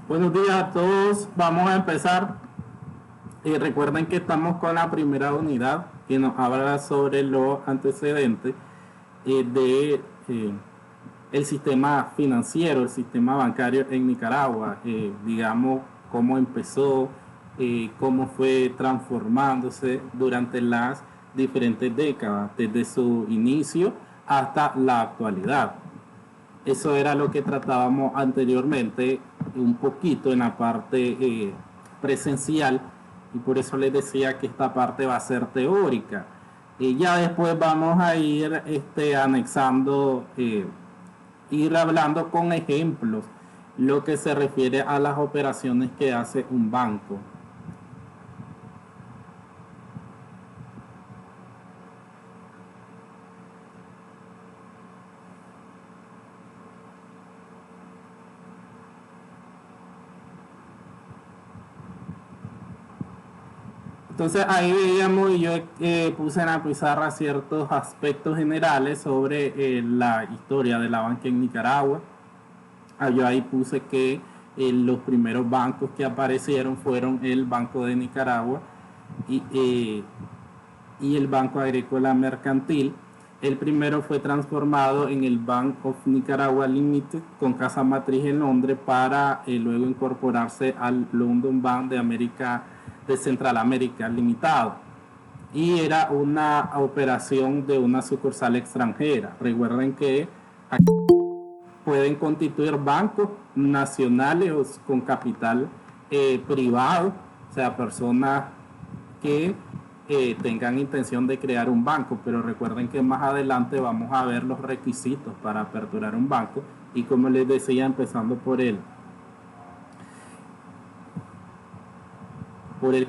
Buenos días a todos, vamos a empezar. Recuerden que estamos con la primera unidad que nos habla sobre los antecedentes de el sistema financiero, el sistema bancario en Nicaragua, digamos cómo empezó, cómo fue transformándose durante las diferentes décadas, desde su inicio hasta la actualidad. Eso era lo que tratábamos anteriormente, un poquito en la parte presencial, y por eso les decía que esta parte va a ser teórica. Y ya después vamos a ir anexando, ir hablando con ejemplos, lo que se refiere a las operaciones que hace un banco. Entonces ahí veíamos y yo puse en la pizarra ciertos aspectos generales sobre la historia de la banca en Nicaragua. Yo ahí puse que los primeros bancos que aparecieron fueron el Banco de Nicaragua y el Banco Agrícola Mercantil. El primero fue transformado en el Bank of Nicaragua Limited con casa matriz en Londres para luego incorporarse al London Bank de Central América Limitado, y era una operación de una sucursal extranjera. Recuerden que aquí pueden constituir bancos nacionales con capital privado, o sea, personas que tengan intención de crear un banco, pero recuerden que más adelante vamos a ver los requisitos para aperturar un banco, y como les decía, empezando por el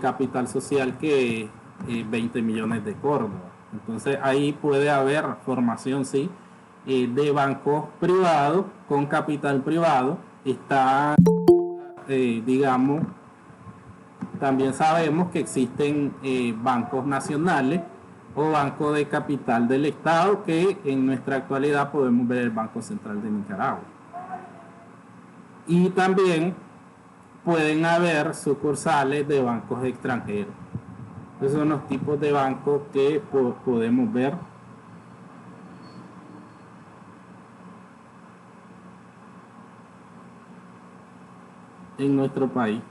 capital social, que es 20 millones de córdobas. Entonces ahí puede haber formación, sí, de bancos privados con capital privado. Está, digamos, también sabemos que existen bancos nacionales o bancos de capital del Estado, que en nuestra actualidad podemos ver el Banco Central de Nicaragua. Y también pueden haber sucursales de bancos extranjeros. Esos son los tipos de bancos que podemos ver. En nuestro país.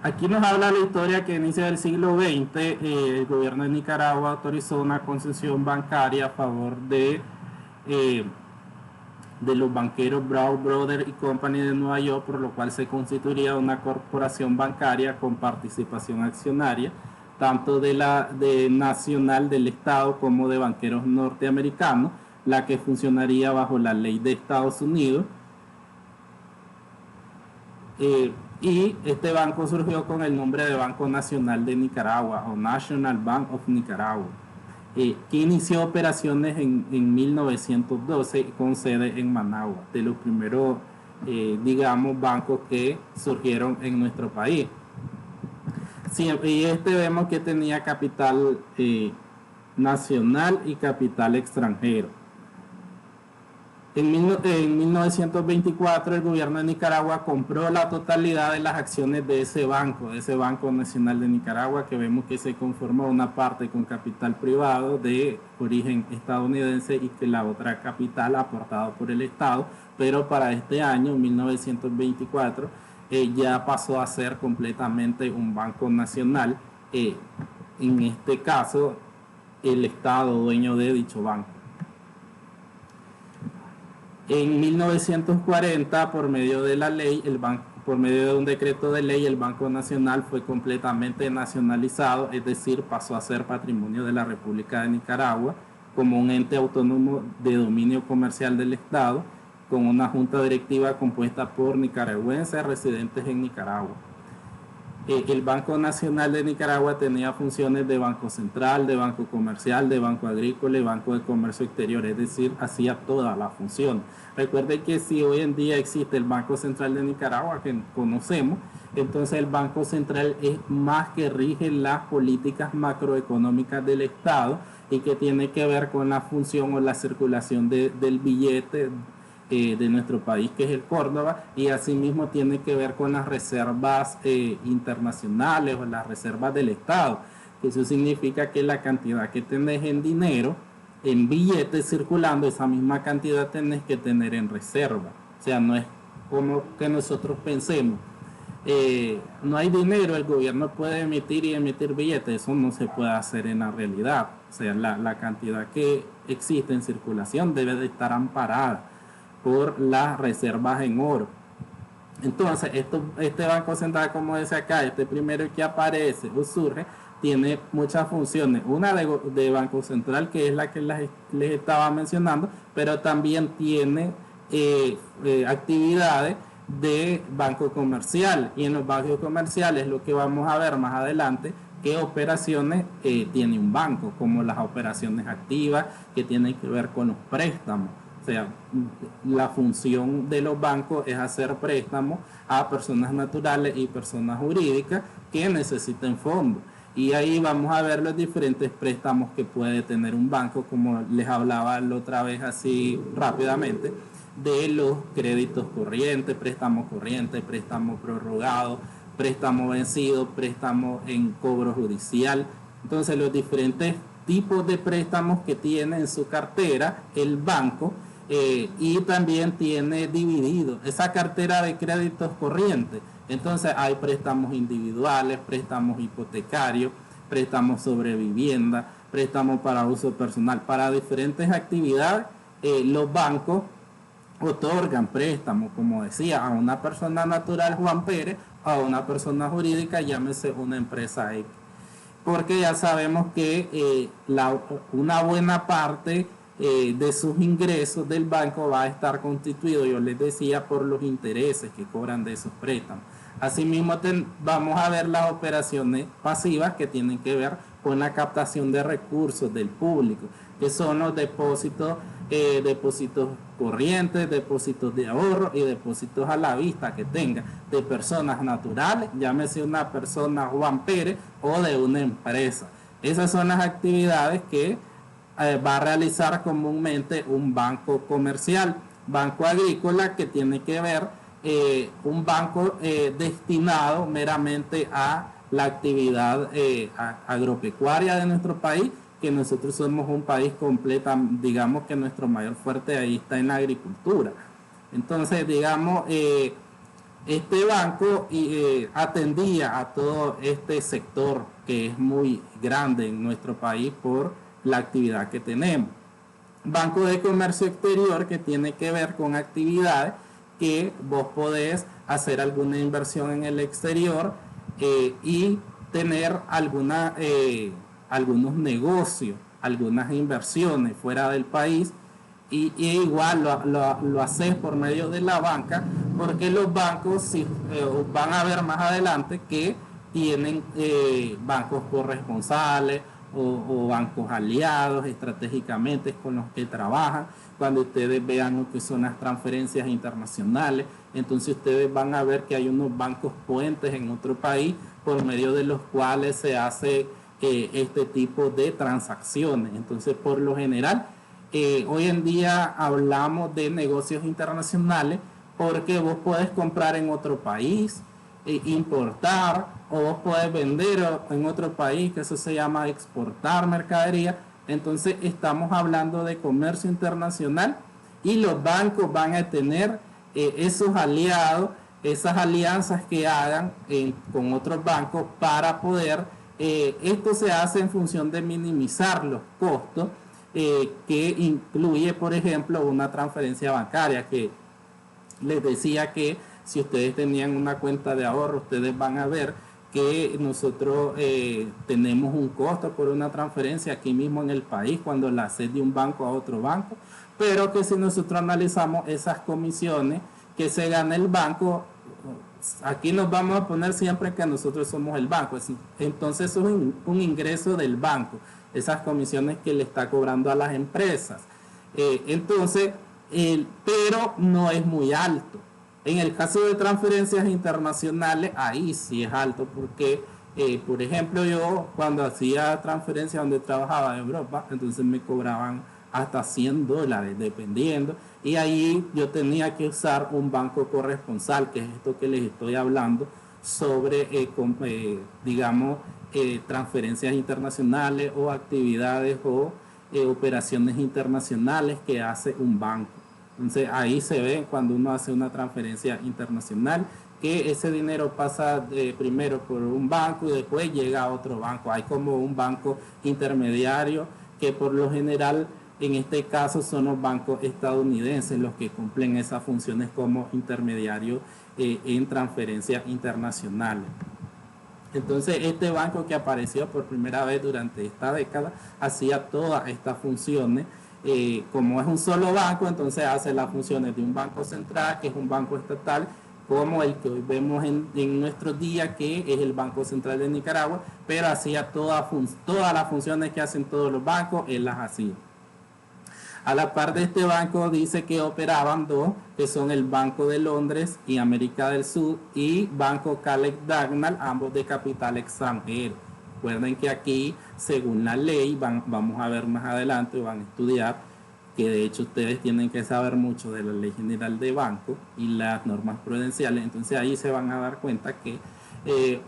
Aquí nos habla la historia que inicia del siglo XX. El gobierno de Nicaragua autorizó una concesión bancaria a favor de los banqueros Brown Brothers y Company de Nueva York, por lo cual se constituiría una corporación bancaria con participación accionaria, tanto de nacional del Estado como de banqueros norteamericanos, la que funcionaría bajo la ley de Estados Unidos. Y este banco surgió con el nombre de Banco Nacional de Nicaragua, o National Bank of Nicaragua, que inició operaciones en 1912 con sede en Managua, de los primeros, digamos, bancos que surgieron en nuestro país. Sí, y vemos que tenía capital nacional y capital extranjero. En 1924 el gobierno de Nicaragua compró la totalidad de las acciones de ese Banco Nacional de Nicaragua, que vemos que se conformó una parte con capital privado de origen estadounidense y que la otra capital aportada por el Estado, pero para este año, 1924, ya pasó a ser completamente un banco nacional, en este caso el Estado dueño de dicho banco. En 1940, por medio de la ley, por medio de un decreto de ley, el Banco Nacional fue completamente nacionalizado, es decir, pasó a ser patrimonio de la República de Nicaragua como un ente autónomo de dominio comercial del Estado, con una junta directiva compuesta por nicaragüenses residentes en Nicaragua. el Banco Nacional de Nicaragua tenía funciones de Banco Central, de Banco Comercial, de Banco Agrícola y Banco de Comercio Exterior, es decir, hacía toda la función. Recuerde que si hoy en día existe el Banco Central de Nicaragua, que conocemos, entonces el Banco Central es más que rige las políticas macroeconómicas del Estado y que tiene que ver con la función o la circulación del billete de nuestro país, que es el Córdoba, y asimismo tiene que ver con las reservas internacionales o las reservas del Estado. Eso significa que la cantidad que tenés en dinero, en billetes circulando, esa misma cantidad tenés que tener en reserva. O sea, no es como que nosotros pensemos. No hay dinero, el gobierno puede emitir y emitir billetes, eso no se puede hacer en la realidad. O sea, la cantidad que existe en circulación debe de estar amparada por las reservas en oro. Entonces, este Banco Central, como dice acá, este primero que aparece o surge, tiene muchas funciones. Una de Banco Central, que es la que les estaba mencionando, pero también tiene actividades de banco comercial. Y en los bancos comerciales, lo que vamos a ver más adelante, qué operaciones tiene un banco, como las operaciones activas, que tienen que ver con los préstamos. O sea, la función de los bancos es hacer préstamos a personas naturales y personas jurídicas que necesiten fondos. Y ahí vamos a ver los diferentes préstamos que puede tener un banco, como les hablaba la otra vez así rápidamente, de los créditos corrientes, préstamo prorrogado, préstamo vencido, préstamo en cobro judicial. Entonces, los diferentes tipos de préstamos que tiene en su cartera el banco. Y también tiene dividido esa cartera de créditos corrientes. Entonces hay préstamos individuales, préstamos hipotecarios, préstamos sobre vivienda, préstamos para uso personal. Para diferentes actividades, los bancos otorgan préstamos, como decía, a una persona natural, Juan Pérez, a una persona jurídica, llámese una empresa X. Porque ya sabemos que una buena parte de sus ingresos del banco va a estar constituido, yo les decía, por los intereses que cobran de esos préstamos. Asimismo, vamos a ver las operaciones pasivas que tienen que ver con la captación de recursos del público, que son los depósitos corrientes, depósitos de ahorro y depósitos a la vista que tenga de personas naturales, llámese una persona Juan Pérez o de una empresa. Esas son las actividades que va a realizar comúnmente un banco comercial. Banco agrícola, que tiene que ver un banco destinado meramente a la actividad agropecuaria de nuestro país, que nosotros somos un país completo, digamos que nuestro mayor fuerte ahí está en la agricultura. Entonces, digamos, este banco atendía a todo este sector que es muy grande en nuestro país por la actividad que tenemos. Banco de Comercio Exterior, que tiene que ver con actividades que vos podés hacer alguna inversión en el exterior y tener algunos negocios, algunas inversiones fuera del país, y igual lo haces por medio de la banca, porque los bancos van a ver más adelante que tienen bancos corresponsales o bancos aliados estratégicamente con los que trabajan. Cuando ustedes vean lo que son las transferencias internacionales, entonces ustedes van a ver que hay unos bancos puentes en otro país por medio de los cuales se hace este tipo de transacciones. Entonces, por lo general, hoy en día hablamos de negocios internacionales porque vos podés comprar en otro país, importar, o vos podés vender en otro país, que eso se llama exportar mercadería. Entonces estamos hablando de comercio internacional y los bancos van a tener esos aliados, esas alianzas que hagan con otros bancos para poder, esto se hace en función de minimizar los costos que incluye, por ejemplo, una transferencia bancaria, que les decía que si ustedes tenían una cuenta de ahorro, ustedes van a ver que nosotros tenemos un costo por una transferencia aquí mismo en el país cuando la haces de un banco a otro banco, pero que si nosotros analizamos esas comisiones que se gana el banco, aquí nos vamos a poner siempre que nosotros somos el banco. Entonces eso es un ingreso del banco, esas comisiones que le está cobrando a las empresas. Entonces, pero no es muy alto. En el caso de transferencias internacionales, ahí sí es alto porque, por ejemplo, yo cuando hacía transferencias donde trabajaba de Europa, entonces me cobraban hasta $100, dependiendo. Y ahí yo tenía que usar un banco corresponsal, que es esto que les estoy hablando, sobre, digamos, transferencias internacionales o actividades o operaciones internacionales que hace un banco. Entonces ahí se ve cuando uno hace una transferencia internacional que ese dinero pasa primero por un banco y después llega a otro banco. Hay como un banco intermediario que por lo general en este caso son los bancos estadounidenses los que cumplen esas funciones como intermediarios en transferencias internacionales. Entonces este banco que apareció por primera vez durante esta década hacía todas estas funciones. Como es un solo banco, entonces hace las funciones de un banco central, que es un banco estatal, como el que hoy vemos en nuestros días, que es el Banco Central de Nicaragua, pero hacía todas las funciones que hacen todos los bancos, él las hacía. A la par de este banco dice que operaban dos, que son el Banco de Londres y América del Sur y Banco Caleb Dagnall, ambos de capital extranjero. Recuerden que aquí, según la ley, vamos a ver más adelante, van a estudiar, que de hecho ustedes tienen que saber mucho de la Ley General de Banco y las normas prudenciales. Entonces ahí se van a dar cuenta que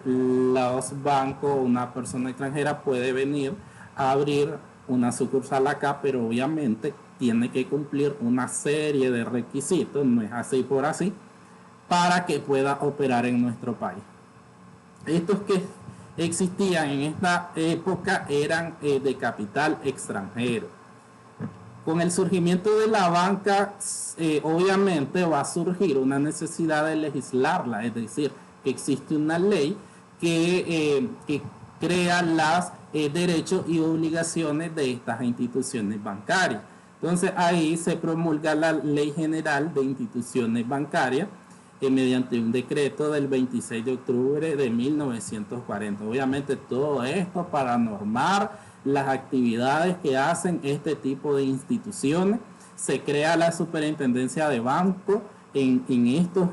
los bancos, una persona extranjera puede venir a abrir una sucursal acá, pero obviamente tiene que cumplir una serie de requisitos, no es así por así, para que pueda operar en nuestro país. Estos que existían en esta época eran de capital extranjero. Con el surgimiento de la banca, obviamente va a surgir una necesidad de legislarla, es decir, que existe una ley que crea los derechos y obligaciones de estas instituciones bancarias. Entonces ahí se promulga la Ley General de Instituciones Bancarias mediante un decreto del 26 de octubre de 1940. Obviamente todo esto para normar las actividades que hacen este tipo de instituciones. Se crea la Superintendencia de Banco en estas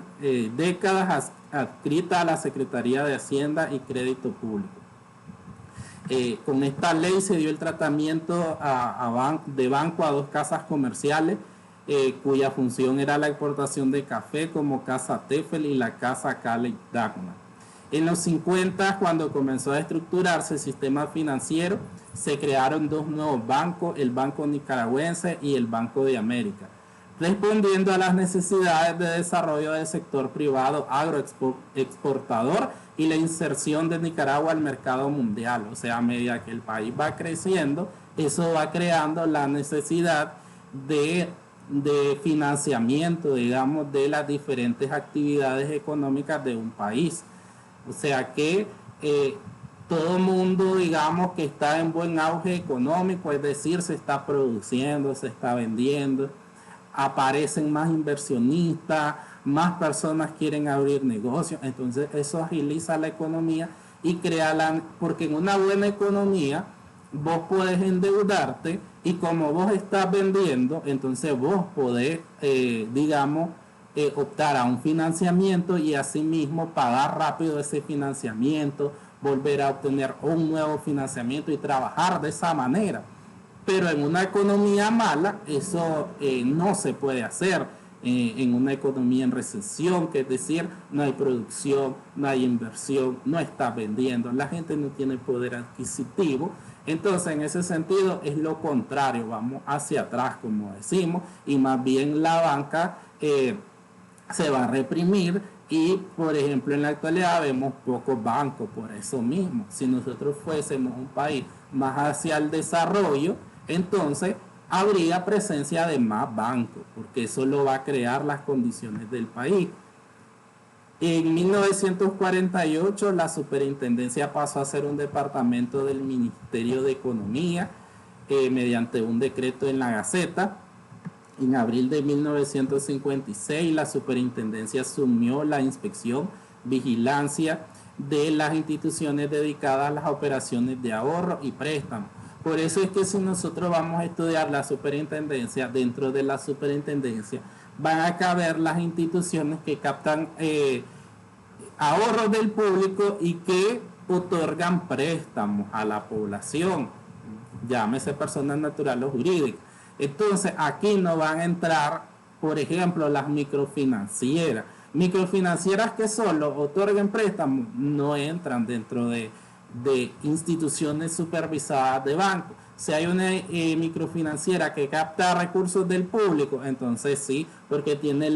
décadas adscrita a la Secretaría de Hacienda y Crédito Público. Con esta ley se dio el tratamiento de banco a dos casas comerciales cuya función era la exportación de café, como Casa Tefel y la Casa Caleb Dagnall. En los 50, cuando comenzó a estructurarse el sistema financiero, se crearon dos nuevos bancos, el Banco Nicaragüense y el Banco de América, respondiendo a las necesidades de desarrollo del sector privado agroexportador y la inserción de Nicaragua al mercado mundial. O sea, a medida que el país va creciendo, eso va creando la necesidad de financiamiento, digamos, de las diferentes actividades económicas de un país. O sea que todo mundo, digamos, que está en buen auge económico, es decir, se está produciendo, se está vendiendo, aparecen más inversionistas, más personas quieren abrir negocios, entonces eso agiliza la economía y crea porque en una buena economía vos podés endeudarte y como vos estás vendiendo, entonces vos podés, digamos, optar a un financiamiento y asimismo pagar rápido ese financiamiento, volver a obtener un nuevo financiamiento y trabajar de esa manera. Pero en una economía mala eso no se puede hacer. En una economía en recesión, que es decir, no hay producción, no hay inversión, no está vendiendo, la gente no tiene poder adquisitivo. Entonces, en ese sentido, es lo contrario, vamos hacia atrás, como decimos, y más bien la banca se va a reprimir y, por ejemplo, en la actualidad vemos pocos bancos por eso mismo. Si nosotros fuésemos un país más hacia el desarrollo, entonces habría presencia de más bancos, porque eso lo va a crear las condiciones del país. En 1948 la superintendencia pasó a ser un departamento del Ministerio de Economía mediante un decreto en la Gaceta. En abril de 1956, la superintendencia asumió la inspección, vigilancia de las instituciones dedicadas a las operaciones de ahorro y préstamo. Por eso es que si nosotros vamos a estudiar la superintendencia, dentro de la superintendencia van a caber las instituciones que captan ahorros del público y que otorgan préstamos a la población, llámese personas naturales o jurídicas. Entonces aquí no van a entrar, por ejemplo, las microfinancieras. Microfinancieras que solo otorguen préstamos no entran dentro de instituciones supervisadas de bancos. Si hay una microfinanciera que capta recursos del público, entonces sí, porque tiene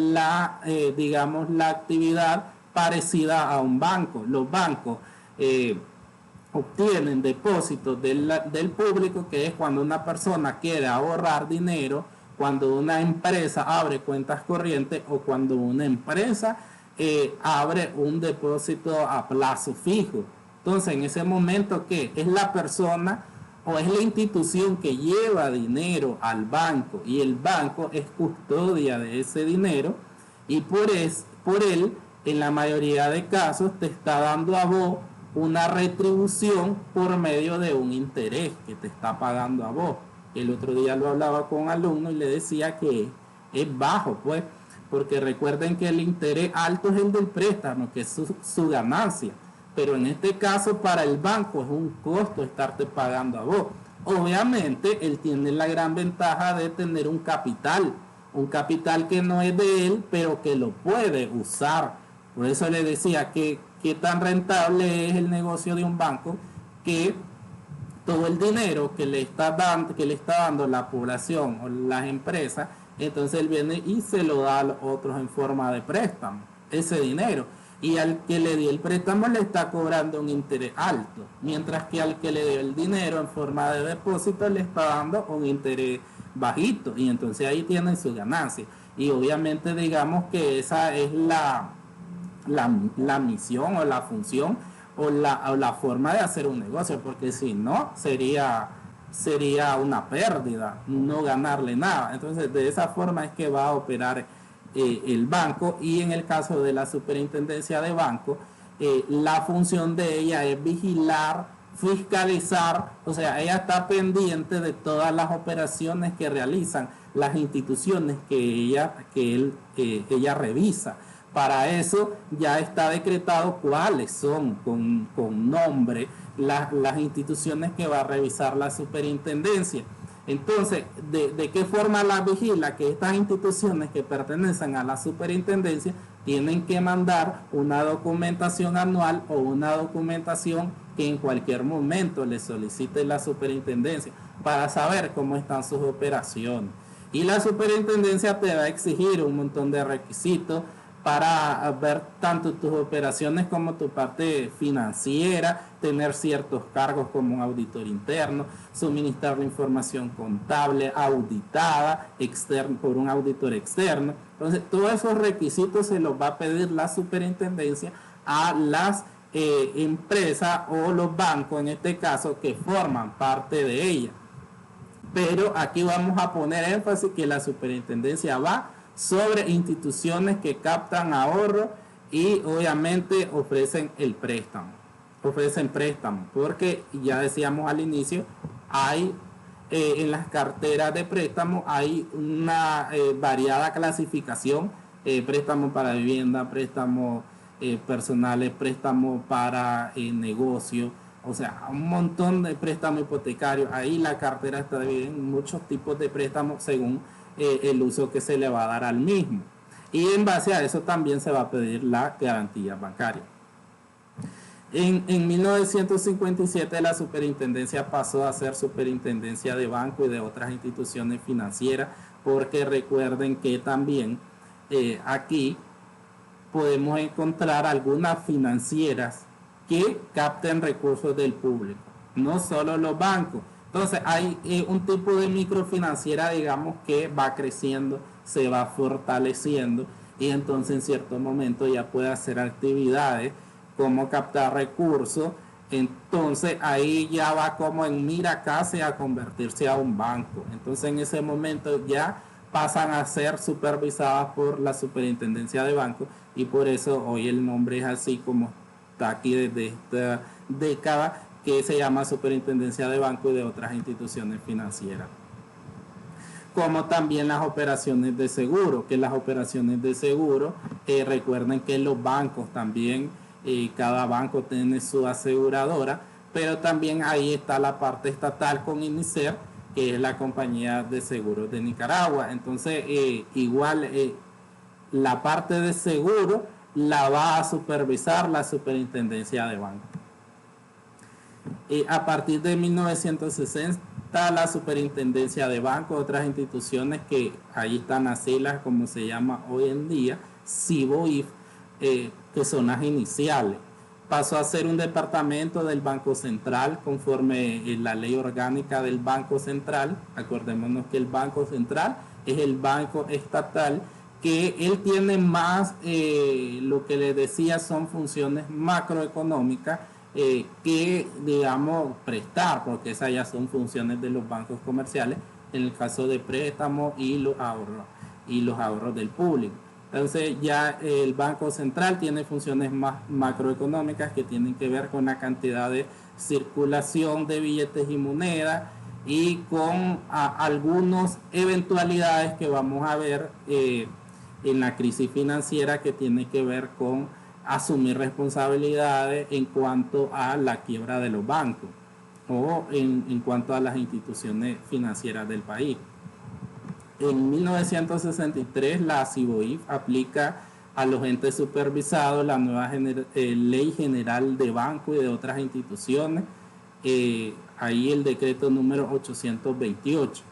digamos, la actividad parecida a un banco. Los bancos obtienen depósitos del público, que es cuando una persona quiere ahorrar dinero, cuando una empresa abre cuentas corrientes o cuando una empresa abre un depósito a plazo fijo. Entonces, en ese momento, ¿qué? Es la persona o es la institución que lleva dinero al banco y el banco es custodia de ese dinero y por él, en la mayoría de casos, te está dando a vos una retribución por medio de un interés que te está pagando a vos. El otro día lo hablaba con un alumno y le decía que es bajo, pues, porque recuerden que el interés alto es el del préstamo, que es su ganancia. Pero en este caso para el banco es un costo estarte pagando a vos. Obviamente él tiene la gran ventaja de tener un capital que no es de él, pero que lo puede usar. Por eso le decía que qué tan rentable es el negocio de un banco, que todo el dinero que le está dando la población o las empresas, entonces él viene y se lo da a los otros en forma de préstamo, ese dinero. Y al que le dio el préstamo le está cobrando un interés alto, mientras que al que le dio el dinero en forma de depósito le está dando un interés bajito, y entonces ahí tienen su ganancia. Y obviamente digamos que esa es la misión o la función o la forma de hacer un negocio, porque si no sería una pérdida, no ganarle nada. Entonces de esa forma es que va a operar el banco. Y en el caso de la superintendencia de banco, la función de ella es vigilar, fiscalizar, o sea, ella está pendiente de todas las operaciones que realizan las instituciones que ella revisa. Para eso ya está decretado cuáles son con nombre las instituciones que va a revisar la superintendencia. Entonces, ¿de qué forma la vigila? Que estas instituciones que pertenecen a la superintendencia tienen que mandar una documentación anual o una documentación que en cualquier momento le solicite la superintendencia para saber cómo están sus operaciones. Y la superintendencia te va a exigir un montón de requisitos para ver tanto tus operaciones como tu parte financiera, tener ciertos cargos como un auditor interno, suministrar la información contable auditada por un auditor externo. Entonces, todos esos requisitos se los va a pedir la superintendencia a las empresas o los bancos, en este caso, que forman parte de ella. Pero aquí vamos a poner énfasis que la superintendencia va sobre instituciones que captan ahorro y obviamente ofrecen el préstamo. Ofrecen préstamo, porque ya decíamos al inicio, hay en las carteras de préstamo hay una variada clasificación, préstamo para vivienda, préstamo personales, préstamo para negocio, o sea, un montón de préstamos hipotecarios. Ahí la cartera está dividida en muchos tipos de préstamos según el uso que se le va a dar al mismo. Y en base a eso también se va a pedir la garantía bancaria. En 1957 la superintendencia pasó a ser superintendencia de banco y de otras instituciones financieras, porque recuerden que también aquí podemos encontrar algunas financieras que capten recursos del público, no solo los bancos. Entonces hay un tipo de microfinanciera, digamos, que va creciendo, se va fortaleciendo y entonces en cierto momento ya puede hacer actividades como captar recursos. Entonces ahí ya va como en mira casi a convertirse a un banco. Entonces en ese momento ya pasan a ser supervisadas por la Superintendencia de Bancos, y por eso hoy el nombre es así como está aquí desde esta década, que se llama Superintendencia de Bancos y de otras instituciones financieras. Como también las operaciones de seguro, que las operaciones de seguro, recuerden que los bancos también, cada banco tiene su aseguradora, pero también ahí está la parte estatal con INICER, que es la compañía de seguros de Nicaragua. Entonces, igual la parte de seguro la va a supervisar la Superintendencia de Bancos. A partir de 1960, la Superintendencia de Bancos, otras instituciones que ahí están las siglas, como se llama hoy en día, SIBOIF, que son las iniciales. Pasó a ser un departamento del Banco Central conforme la ley orgánica del Banco Central. Acordémonos que el Banco Central es el banco estatal, que él tiene más, lo que les decía, son funciones macroeconómicas, que, digamos, prestar, porque esas ya son funciones de los bancos comerciales en el caso de préstamos y los ahorros del público. Entonces ya el Banco Central tiene funciones más macroeconómicas que tienen que ver con la cantidad de circulación de billetes y monedas, y con algunas eventualidades que vamos a ver en la crisis financiera, que tiene que ver con asumir responsabilidades en cuanto a la quiebra de los bancos o en cuanto a las instituciones financieras del país. En 1963 la SIBOIF aplica a los entes supervisados la nueva Ley General de Banco y de otras instituciones, ahí el decreto número 828.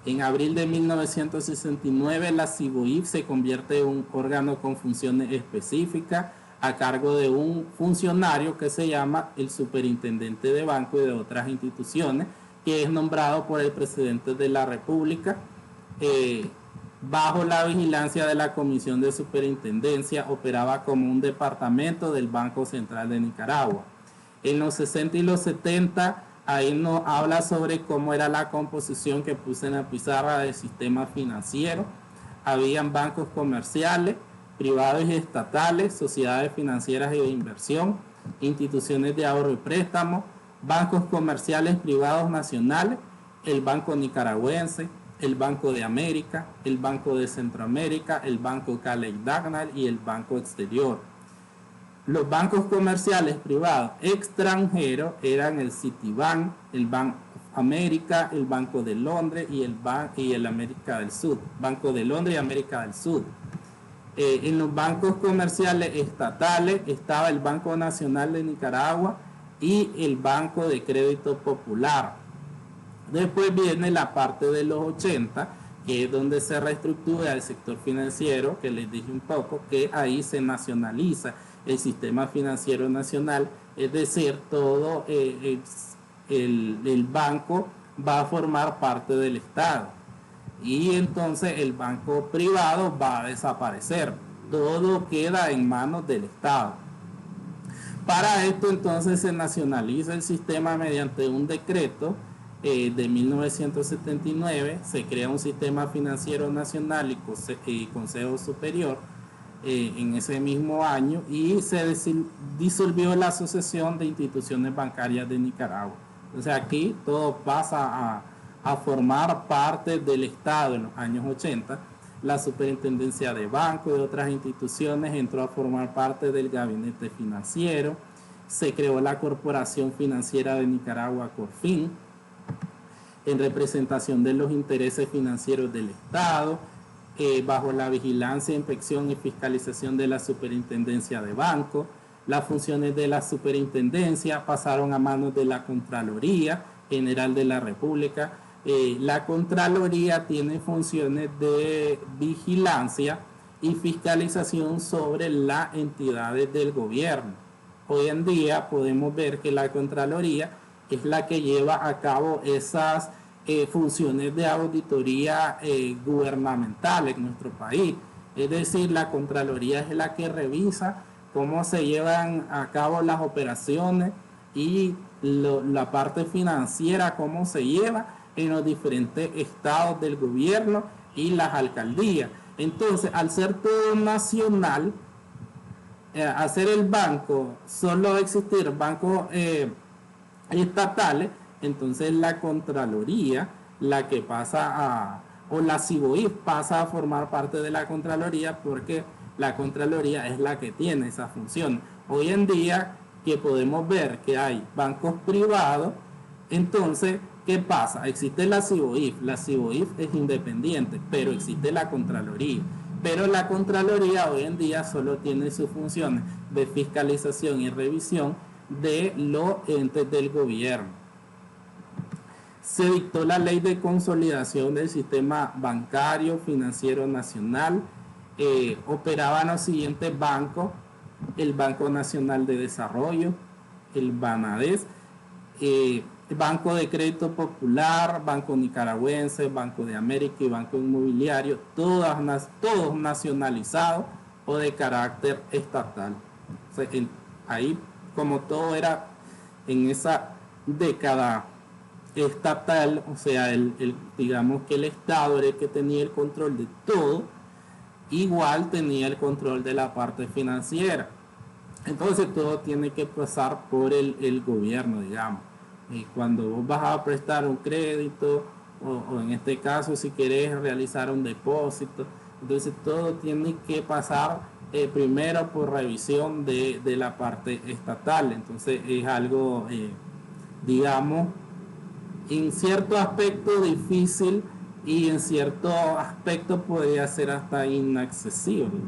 En abril de 1969 la SIBOIF se convierte en un órgano con funciones específicas a cargo de un funcionario que se llama el Superintendente de Banco y de otras instituciones, que es nombrado por el presidente de la República, bajo la vigilancia de la Comisión de Superintendencia. Operaba como un departamento del Banco Central de Nicaragua. En los 60 y los 70, ahí nos habla sobre cómo era la composición que puse en la pizarra del sistema financiero. Habían bancos comerciales, privados y estatales, sociedades financieras y de inversión, instituciones de ahorro y préstamo, bancos comerciales privados nacionales, el Banco Nicaragüense, el Banco de América, el Banco de Centroamérica, el Banco Caleidagnan y el Banco Exterior. Los bancos comerciales privados extranjeros eran el Citibank, el Bank of America, el Banco de Londres y el América del Sur, Banco de Londres y América del Sur. En los bancos comerciales estatales estaba el Banco Nacional de Nicaragua y el Banco de Crédito Popular. Después viene la parte de los 80, que es donde se reestructura el sector financiero, que les dije un poco, que ahí se nacionaliza el sistema financiero nacional, es decir, todo el banco va a formar parte del Estado, y entonces el banco privado va a desaparecer, todo queda en manos del Estado. Para esto entonces se nacionaliza el sistema mediante un decreto de 1979, se crea un sistema financiero nacional y Consejo Superior en ese mismo año, y se disolvió la Asociación de Instituciones Bancarias de Nicaragua. Entonces aquí todo pasa a formar parte del Estado en los años 80. La Superintendencia de Bancos y de otras instituciones entró a formar parte del Gabinete Financiero. Se creó la Corporación Financiera de Nicaragua, Corfin, en representación de los intereses financieros del Estado, bajo la vigilancia, inspección y fiscalización de la Superintendencia de Bancos. Las funciones de la Superintendencia pasaron a manos de la Contraloría General de la República. La Contraloría tiene funciones de vigilancia y fiscalización sobre las entidades del gobierno. Hoy en día podemos ver que la Contraloría es la que lleva a cabo esas funciones de auditoría gubernamental en nuestro país. Es decir, la Contraloría es la que revisa cómo se llevan a cabo las operaciones y la parte financiera, cómo se lleva, en los diferentes estados del gobierno y las alcaldías. Entonces, al ser todo nacional, hacer el banco, solo existir bancos estatales, entonces la Contraloría, la que pasa o la CIBOIF pasa a formar parte de la Contraloría, porque la Contraloría es la que tiene esa función. Hoy en día que podemos ver que hay bancos privados, entonces, ¿qué pasa? Existe la CIBOIF es independiente, pero existe la Contraloría. Pero la Contraloría hoy en día solo tiene sus funciones de fiscalización y revisión de los entes del gobierno. Se dictó la Ley de Consolidación del Sistema Bancario Financiero Nacional. Operaban los siguientes bancos: el Banco Nacional de Desarrollo, el BANADES, Banco de Crédito Popular, Banco Nicaragüense, Banco de América y Banco Inmobiliario, todos nacionalizados o de carácter estatal. O sea, ahí, como todo era en esa década estatal, o sea, digamos que el Estado era el que tenía el control de todo, igual tenía el control de la parte financiera. Entonces todo tiene que pasar por el gobierno, digamos. Y cuando vos vas a prestar un crédito, o en este caso si querés realizar un depósito, entonces todo tiene que pasar primero por revisión de la parte estatal. Entonces es algo, digamos, en cierto aspecto difícil y en cierto aspecto podría ser hasta inaccesible.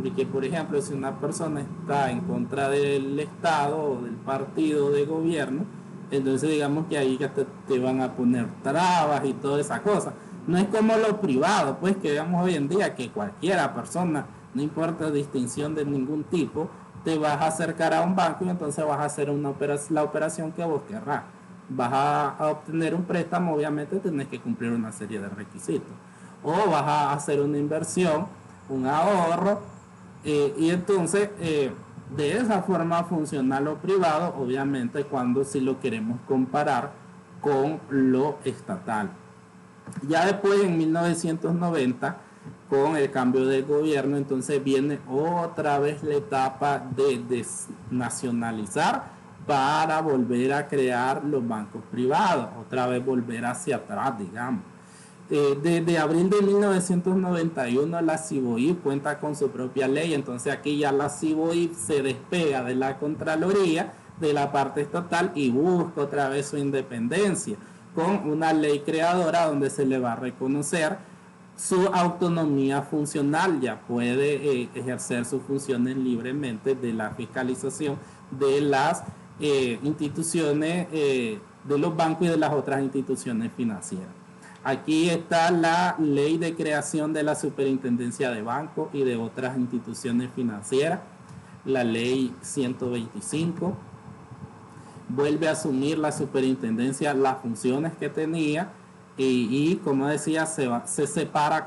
Porque, por ejemplo, si una persona está en contra del Estado o del partido de gobierno, entonces digamos que ahí ya te van a poner trabas y toda esa cosa. No es como lo privado, pues, que digamos hoy en día que cualquiera persona, no importa distinción de ningún tipo, te vas a acercar a un banco y entonces vas a hacer la operación que vos querrás. Vas a obtener un préstamo, obviamente tenés que cumplir una serie de requisitos. O vas a hacer una inversión, un ahorro, y entonces de esa forma funciona lo privado, obviamente cuando si lo queremos comparar con lo estatal. Ya después, en 1990, con el cambio de gobierno, entonces viene otra vez la etapa de desnacionalizar para volver a crear los bancos privados, otra vez volver hacia atrás, digamos. Desde abril de 1991 la CIBOIF cuenta con su propia ley, entonces aquí ya la CIBOIF se despega de la Contraloría, de la parte estatal, y busca otra vez su independencia con una ley creadora donde se le va a reconocer su autonomía funcional, ya puede ejercer sus funciones libremente de la fiscalización de las instituciones, de los bancos y de las otras instituciones financieras. Aquí está la ley de creación de la Superintendencia de Bancos y de otras instituciones financieras, la ley 125. Vuelve a asumir la superintendencia las funciones que tenía y como decía, se separa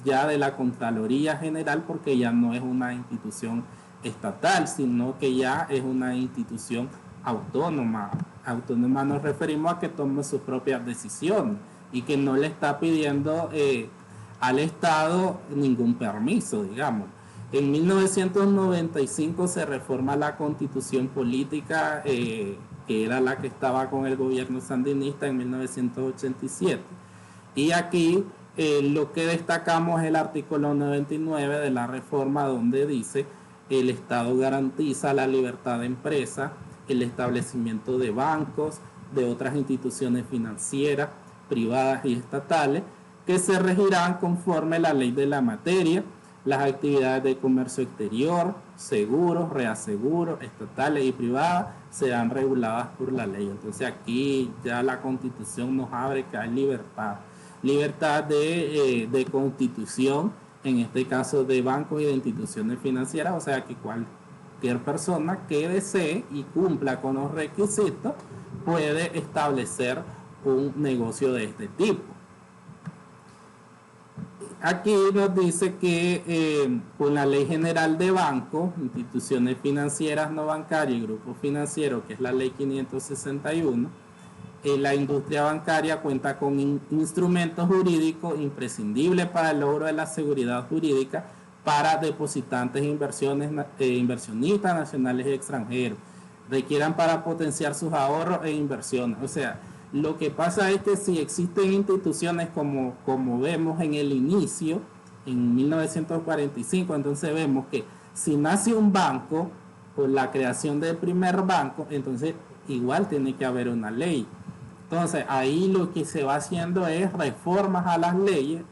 ya de la Contraloría General, porque ya no es una institución estatal, sino que ya es una institución autónoma. Autónoma nos referimos a que tome sus propias decisiones y que no le está pidiendo al Estado ningún permiso, digamos. En 1995 se reforma la Constitución Política, que era la que estaba con el gobierno sandinista en 1987. Y aquí lo que destacamos es el artículo 99 de la reforma, donde dice: el Estado garantiza la libertad de empresa, el establecimiento de bancos, de otras instituciones financieras, privadas y estatales, que se regirán conforme la ley de la materia. Las actividades de comercio exterior, seguros, reaseguros, estatales y privadas serán reguladas por la ley. Entonces aquí ya la Constitución nos abre que hay libertad. Libertad de constitución, en este caso de bancos y de instituciones financieras, o sea que cualquier persona que desee y cumpla con los requisitos puede establecer un negocio de este tipo. Aquí nos dice que con la Ley General de Bancos, Instituciones Financieras No Bancarias y Grupos Financieros, que es la Ley 561, la industria bancaria cuenta con instrumentos jurídicos imprescindibles para el logro de la seguridad jurídica para depositantes e inversionistas nacionales y extranjeros, requieran para potenciar sus ahorros e inversiones. O sea, lo que pasa es que si existen instituciones como vemos en el inicio, en 1945, entonces vemos que si nace un banco, por la creación del primer banco, entonces igual tiene que haber una ley. Entonces ahí lo que se va haciendo es reformas a las leyes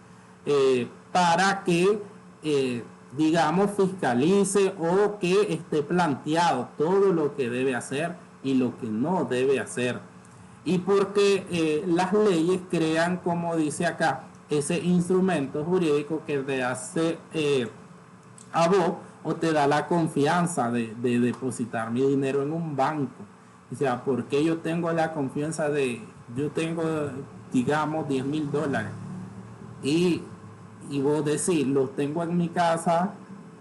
para que, digamos, fiscalice o que esté planteado todo lo que debe hacer y lo que no debe hacer. Y porque las leyes crean, como dice acá, ese instrumento jurídico que te hace a vos o te da la confianza de depositar mi dinero en un banco. O sea, porque yo tengo la confianza yo tengo, digamos, $10,000 y vos decís, los tengo en mi casa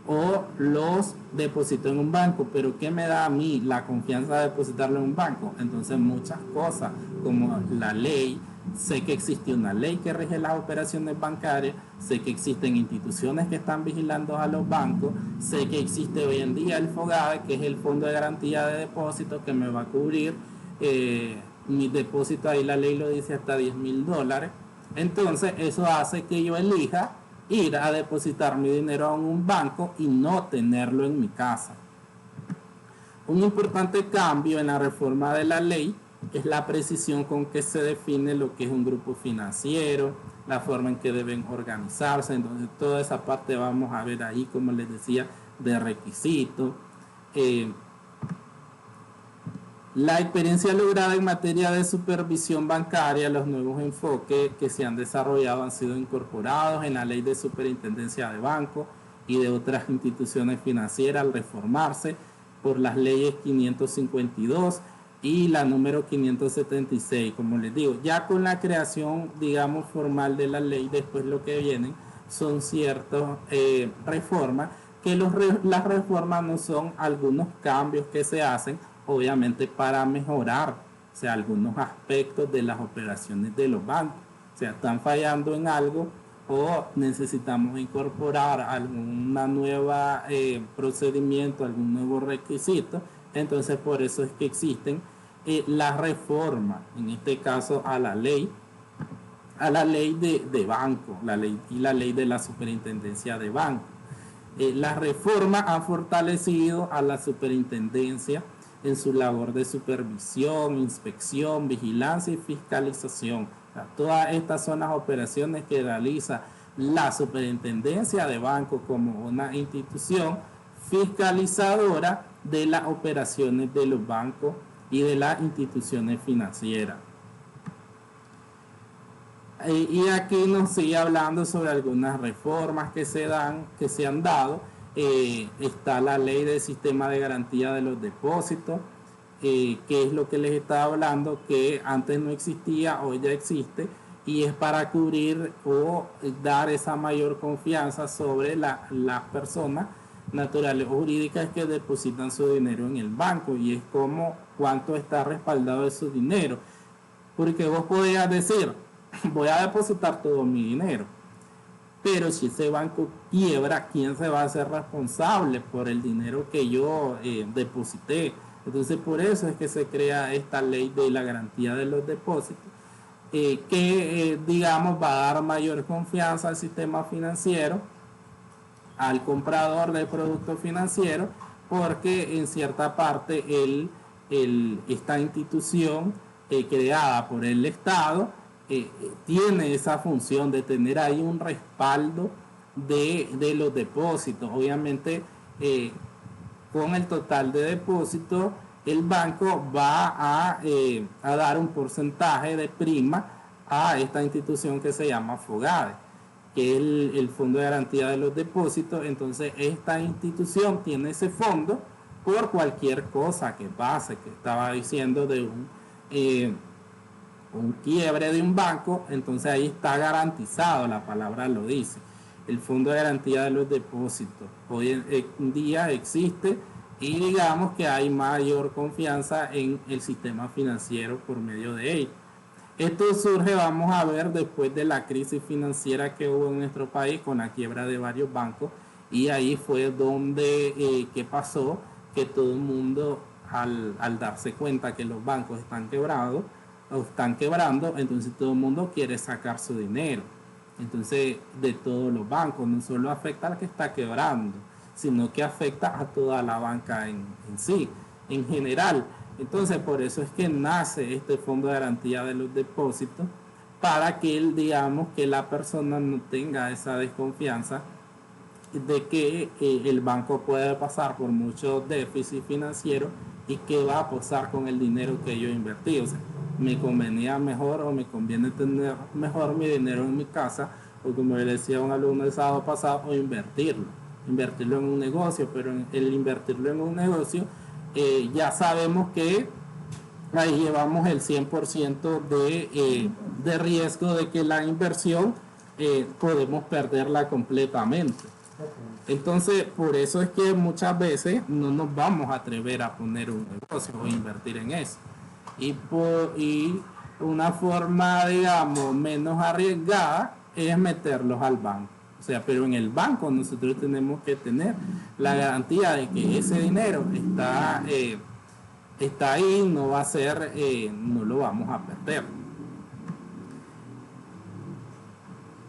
o los deposito en un banco, pero ¿qué me da a mí la confianza de depositarlo en un banco? Entonces muchas cosas, como la ley, sé que existe una ley que rige las operaciones bancarias, sé que existen instituciones que están vigilando a los bancos, sé que existe hoy en día el FOGADE, que es el Fondo de Garantía de Depósitos, que me va a cubrir mis depósitos, ahí la ley lo dice, hasta $10,000. Entonces eso hace que yo elija ir a depositar mi dinero en un banco y no tenerlo en mi casa. Un importante cambio en la reforma de la ley es la precisión con que se define lo que es un grupo financiero, la forma en que deben organizarse. Entonces toda esa parte vamos a ver ahí, como les decía, de requisitos. La experiencia lograda en materia de supervisión bancaria, los nuevos enfoques que se han desarrollado han sido incorporados en la Ley de Superintendencia de Bancos y de otras instituciones financieras al reformarse por las leyes 552 y la número 576. Como les digo, ya con la creación, digamos, formal de la ley, después lo que vienen son ciertas reformas, que las reformas no son algunos cambios que se hacen, obviamente para mejorar, o sea, algunos aspectos de las operaciones de los bancos. O sea, están fallando en algo o necesitamos incorporar alguna nueva procedimiento, algún nuevo requisito. Entonces por eso es que existen las reformas, en este caso a la ley de banco, y la ley de la superintendencia de banco. Las reformas han fortalecido a la superintendencia en su labor de supervisión, inspección, vigilancia y fiscalización. O sea, todas estas son las operaciones que realiza la superintendencia de banco como una institución fiscalizadora de las operaciones de los bancos y de las instituciones financieras. Y aquí nos sigue hablando sobre algunas reformas que se han dado. Está la ley del sistema de garantía de los depósitos, que es lo que les estaba hablando, que antes no existía, hoy ya existe, y es para cubrir o dar esa mayor confianza sobre las personas naturales o jurídicas que depositan su dinero en el banco, y es como cuánto está respaldado de su dinero, porque vos podías decir, voy a depositar todo mi dinero, pero si ese banco quiebra, ¿quién se va a hacer responsable por el dinero que yo deposité? Entonces por eso es que se crea esta ley de la garantía de los depósitos, que digamos va a dar mayor confianza al sistema financiero, al comprador del producto financiero, porque en cierta parte esta institución creada por el Estado tiene esa función de tener ahí un respaldo de los depósitos. Obviamente con el total de depósitos el banco va a dar un porcentaje de prima a esta institución que se llama FOGADE, que es el Fondo de Garantía de los Depósitos. Entonces esta institución tiene ese fondo por cualquier cosa que pase, que estaba diciendo de un quiebre de un banco. Entonces ahí está garantizado, la palabra lo dice, el Fondo de Garantía de los Depósitos. Hoy en día existe y digamos que hay mayor confianza en el sistema financiero por medio de ello. Esto surge, vamos a ver, después de la crisis financiera que hubo en nuestro país con la quiebra de varios bancos, y ahí fue donde, ¿qué pasó? Que todo el mundo, al darse cuenta que los bancos están quebrados, o están quebrando, entonces todo el mundo quiere sacar su dinero. Entonces, de todos los bancos, no solo afecta al que está quebrando, sino que afecta a toda la banca en sí, en general. Entonces, por eso es que nace este fondo de garantía de los depósitos, para que, digamos, que la persona no tenga esa desconfianza de que el banco puede pasar por mucho déficit financiero y que va a pasar con el dinero que yo invertí. O sea, me convenía mejor o me conviene tener mejor mi dinero en mi casa, o como le decía a un alumno el sábado pasado, o invertirlo en un negocio, pero el invertirlo en un negocio, ya sabemos que ahí llevamos el 100% de riesgo de que la inversión podemos perderla completamente. Entonces, por eso es que muchas veces no nos vamos a atrever a poner un negocio o invertir en eso. Y una forma, digamos, menos arriesgada es meterlos al banco. O sea, pero en el banco nosotros tenemos que tener la garantía de que ese dinero está ahí, no va a ser, no lo vamos a perder.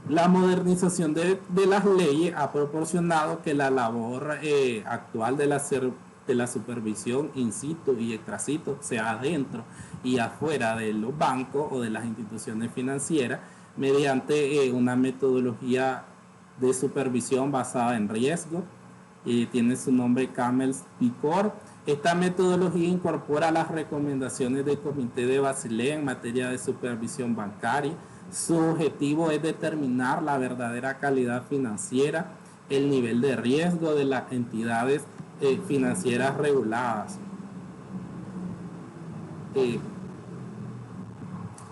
La modernización de las leyes ha proporcionado que la labor actual de la supervisión in situ y extra situ, sea adentro y afuera de los bancos o de las instituciones financieras, mediante una metodología de supervisión basada en riesgo. Tiene su nombre Camels Picor. Esta metodología incorpora las recomendaciones del Comité de Basilea en materia de supervisión bancaria. Su objetivo es determinar la verdadera calidad financiera, el nivel de riesgo de las entidades financieras reguladas.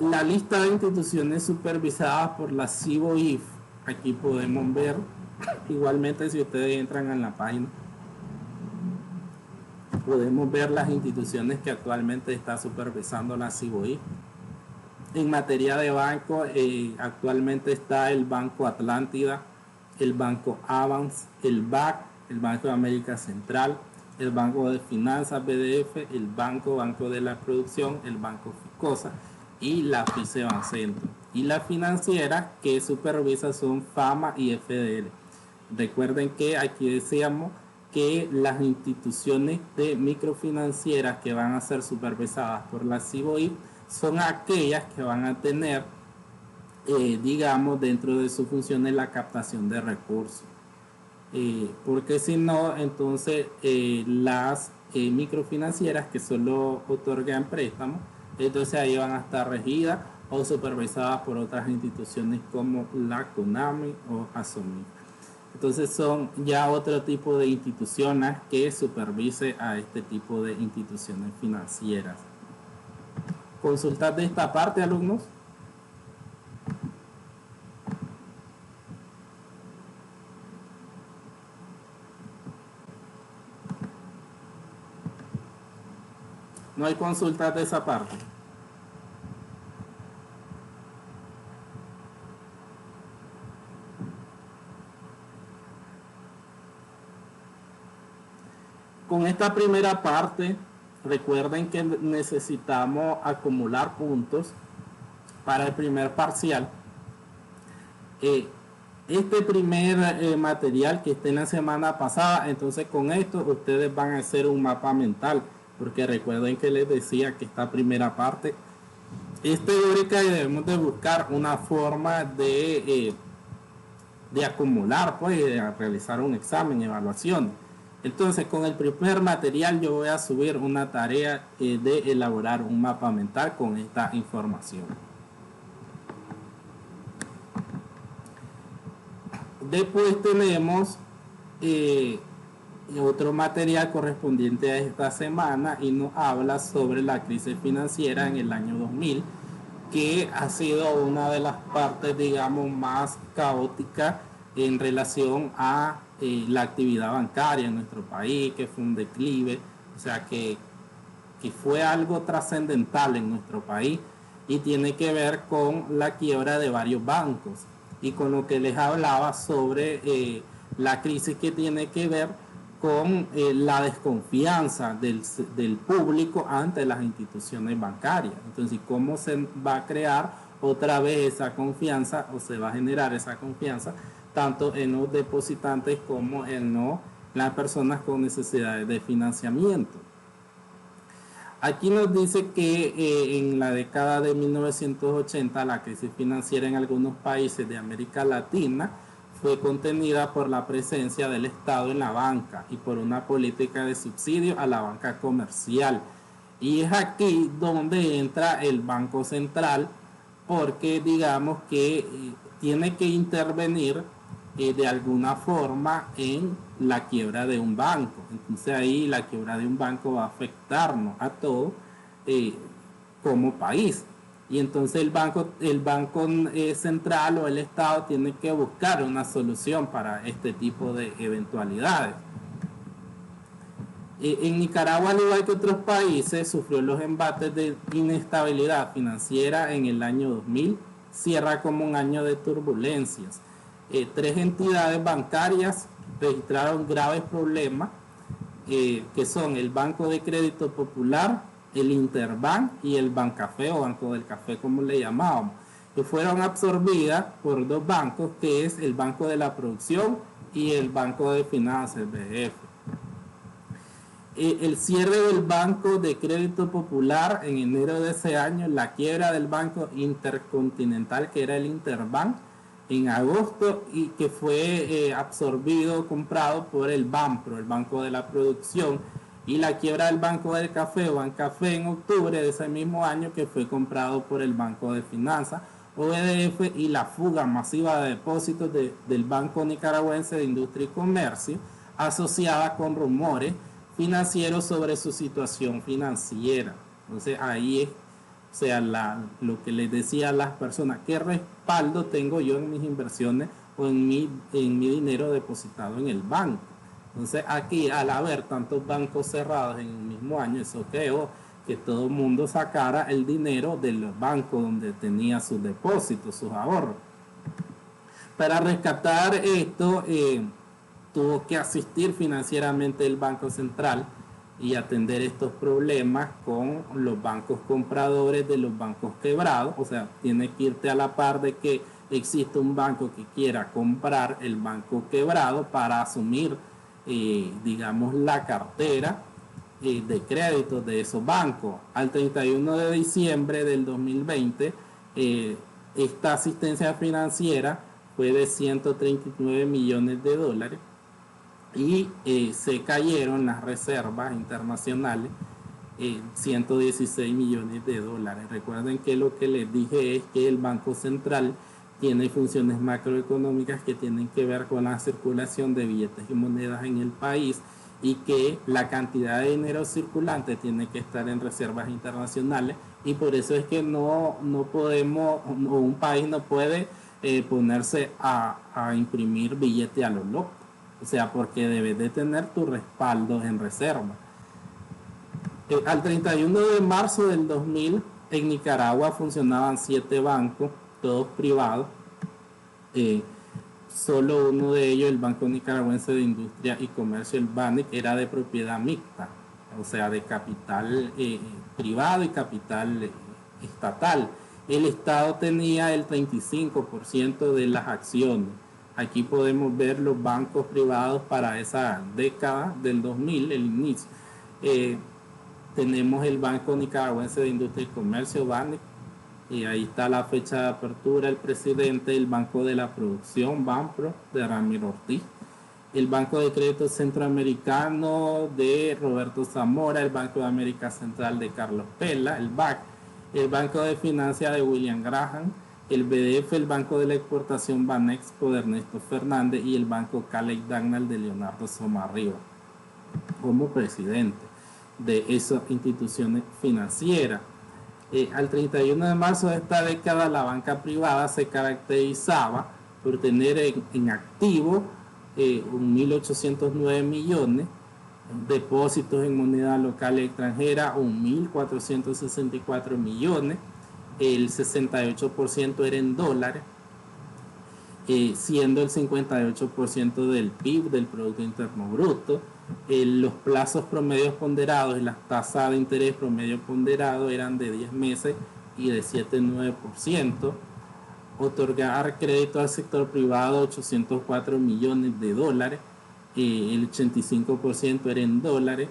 La lista de instituciones supervisadas por la CIBOIF, aquí podemos ver, igualmente si ustedes entran en la página, podemos ver las instituciones que actualmente está supervisando la CIBOIF. En materia de banco, actualmente está el Banco Atlántida, el Banco Avance, el BAC, el Banco de América Central, el Banco de Finanzas BDF, el Banco de la Producción, el Banco Ficosa y la FICE Bancentro. Y las financieras que supervisa son FAMA y FDL. Recuerden que aquí decíamos que las instituciones de microfinancieras que van a ser supervisadas por la CIBOIF son aquellas que van a tener, digamos, dentro de sus funciones la captación de recursos. Porque si no, entonces las microfinancieras que solo otorgan préstamos, entonces ahí van a estar regidas o supervisadas por otras instituciones como la CONAMI o ASOMI. Entonces son ya otro tipo de instituciones que supervise a este tipo de instituciones financieras. Consultas de esta parte, alumnos. No hay consultas de esa parte. Con esta primera parte, recuerden que necesitamos acumular puntos para el primer parcial. Este primer material que está en la semana pasada, entonces con esto ustedes van a hacer un mapa mental, porque recuerden que les decía que esta primera parte es teórica y debemos de buscar una forma de acumular, pues, de realizar un examen, evaluación. Entonces, con el primer material yo voy a subir una tarea de elaborar un mapa mental con esta información. Después tenemos otro material correspondiente a esta semana y nos habla sobre la crisis financiera en el año 2000, que ha sido una de las partes, digamos, más caóticas en relación a la actividad bancaria en nuestro país, que fue un declive, o sea que fue algo trascendental en nuestro país y tiene que ver con la quiebra de varios bancos y con lo que les hablaba sobre la crisis que tiene que ver con la desconfianza del público ante las instituciones bancarias. Entonces, ¿cómo se va a crear otra vez esa confianza o se va a generar esa confianza tanto en los depositantes como en las personas con necesidades de financiamiento? Aquí nos dice que en la década de 1980 la crisis financiera en algunos países de América Latina fue contenida por la presencia del Estado en la banca y por una política de subsidio a la banca comercial. Y es aquí donde entra el Banco Central, porque digamos que tiene que intervenir de alguna forma en la quiebra de un banco. Entonces ahí la quiebra de un banco va a afectarnos a todos como país. Y entonces el banco central o el Estado tiene que buscar una solución para este tipo de eventualidades. En Nicaragua, al igual que otros países, sufrió los embates de inestabilidad financiera en el año 2000, cierra como un año de turbulencias. 3 entidades bancarias registraron graves problemas, que son el Banco de Crédito Popular, el Interbank y el Bancafé o Banco del Café, como le llamábamos, que fueron absorbidas por 2 bancos, que es el Banco de la Producción y el Banco de Finanzas, el BF. El cierre del Banco de Crédito Popular en enero de ese año, la quiebra del Banco Intercontinental, que era el Interbank, en agosto, y que fue absorbido, comprado por el BANPRO, el Banco de la Producción, y la quiebra del Banco del Café o Bancafé en octubre de ese mismo año, que fue comprado por el Banco de Finanzas o BDF, y la fuga masiva de depósitos del Banco Nicaragüense de Industria y Comercio, asociada con rumores financieros sobre su situación financiera. Entonces ahí es, o sea, lo que les decía a las personas, ¿qué respaldo tengo yo en mis inversiones o en mi dinero depositado en el banco? Entonces aquí, al haber tantos bancos cerrados en el mismo año, eso creó que todo el mundo sacara el dinero de los bancos donde tenía sus depósitos, sus ahorros. Para rescatar esto, tuvo que asistir financieramente el Banco Central y atender estos problemas con los bancos compradores de los bancos quebrados. O sea, tiene que irte a la par de que existe un banco que quiera comprar el banco quebrado para asumir, digamos, la cartera de crédito de esos bancos. Al 31 de diciembre del 2020, esta asistencia financiera fue de 139 millones de dólares y se cayeron las reservas internacionales 116 millones de dólares. Recuerden que lo que les dije es que el Banco Central tiene funciones macroeconómicas que tienen que ver con la circulación de billetes y monedas en el país, y que la cantidad de dinero circulante tiene que estar en reservas internacionales, y por eso es que no podemos, o un país no puede ponerse a imprimir billetes a lo loco. O sea, porque debes de tener tu respaldo en reserva. Al 31 de marzo del 2000, en Nicaragua funcionaban 7 bancos, todos privados. Solo uno de ellos, el Banco Nicaragüense de Industria y Comercio, el BANIC, era de propiedad mixta, o sea, de capital privado y capital estatal. El Estado tenía el 35% de las acciones. Aquí podemos ver los bancos privados para esa década del 2000, el inicio. Tenemos el Banco Nicaragüense de Industria y Comercio, BANIC, y ahí está la fecha de apertura, el presidente, el Banco de la Producción, BANPRO, de Ramiro Ortiz, el Banco de Crédito Centroamericano de Roberto Zamora, el Banco de América Central de Carlos Pela, el BAC, el Banco de Finanzas de William Graham, el BDF, el Banco de la Exportación Banexpo de Ernesto Fernández y el Banco Caley Dagnall de Leonardo Somarriba, como presidente de esas instituciones financieras. Al 31 de marzo de esta década, la banca privada se caracterizaba por tener en activo 1.809 millones, depósitos en moneda local y extranjera 1.464 millones, el 68% era en dólares, siendo el 58% del PIB, del Producto Interno Bruto. Los plazos promedios ponderados y las tasas de interés promedio ponderado eran de 10 meses y de 7,9%. Otorgar crédito al sector privado 804 millones de dólares, el 85% era en dólares,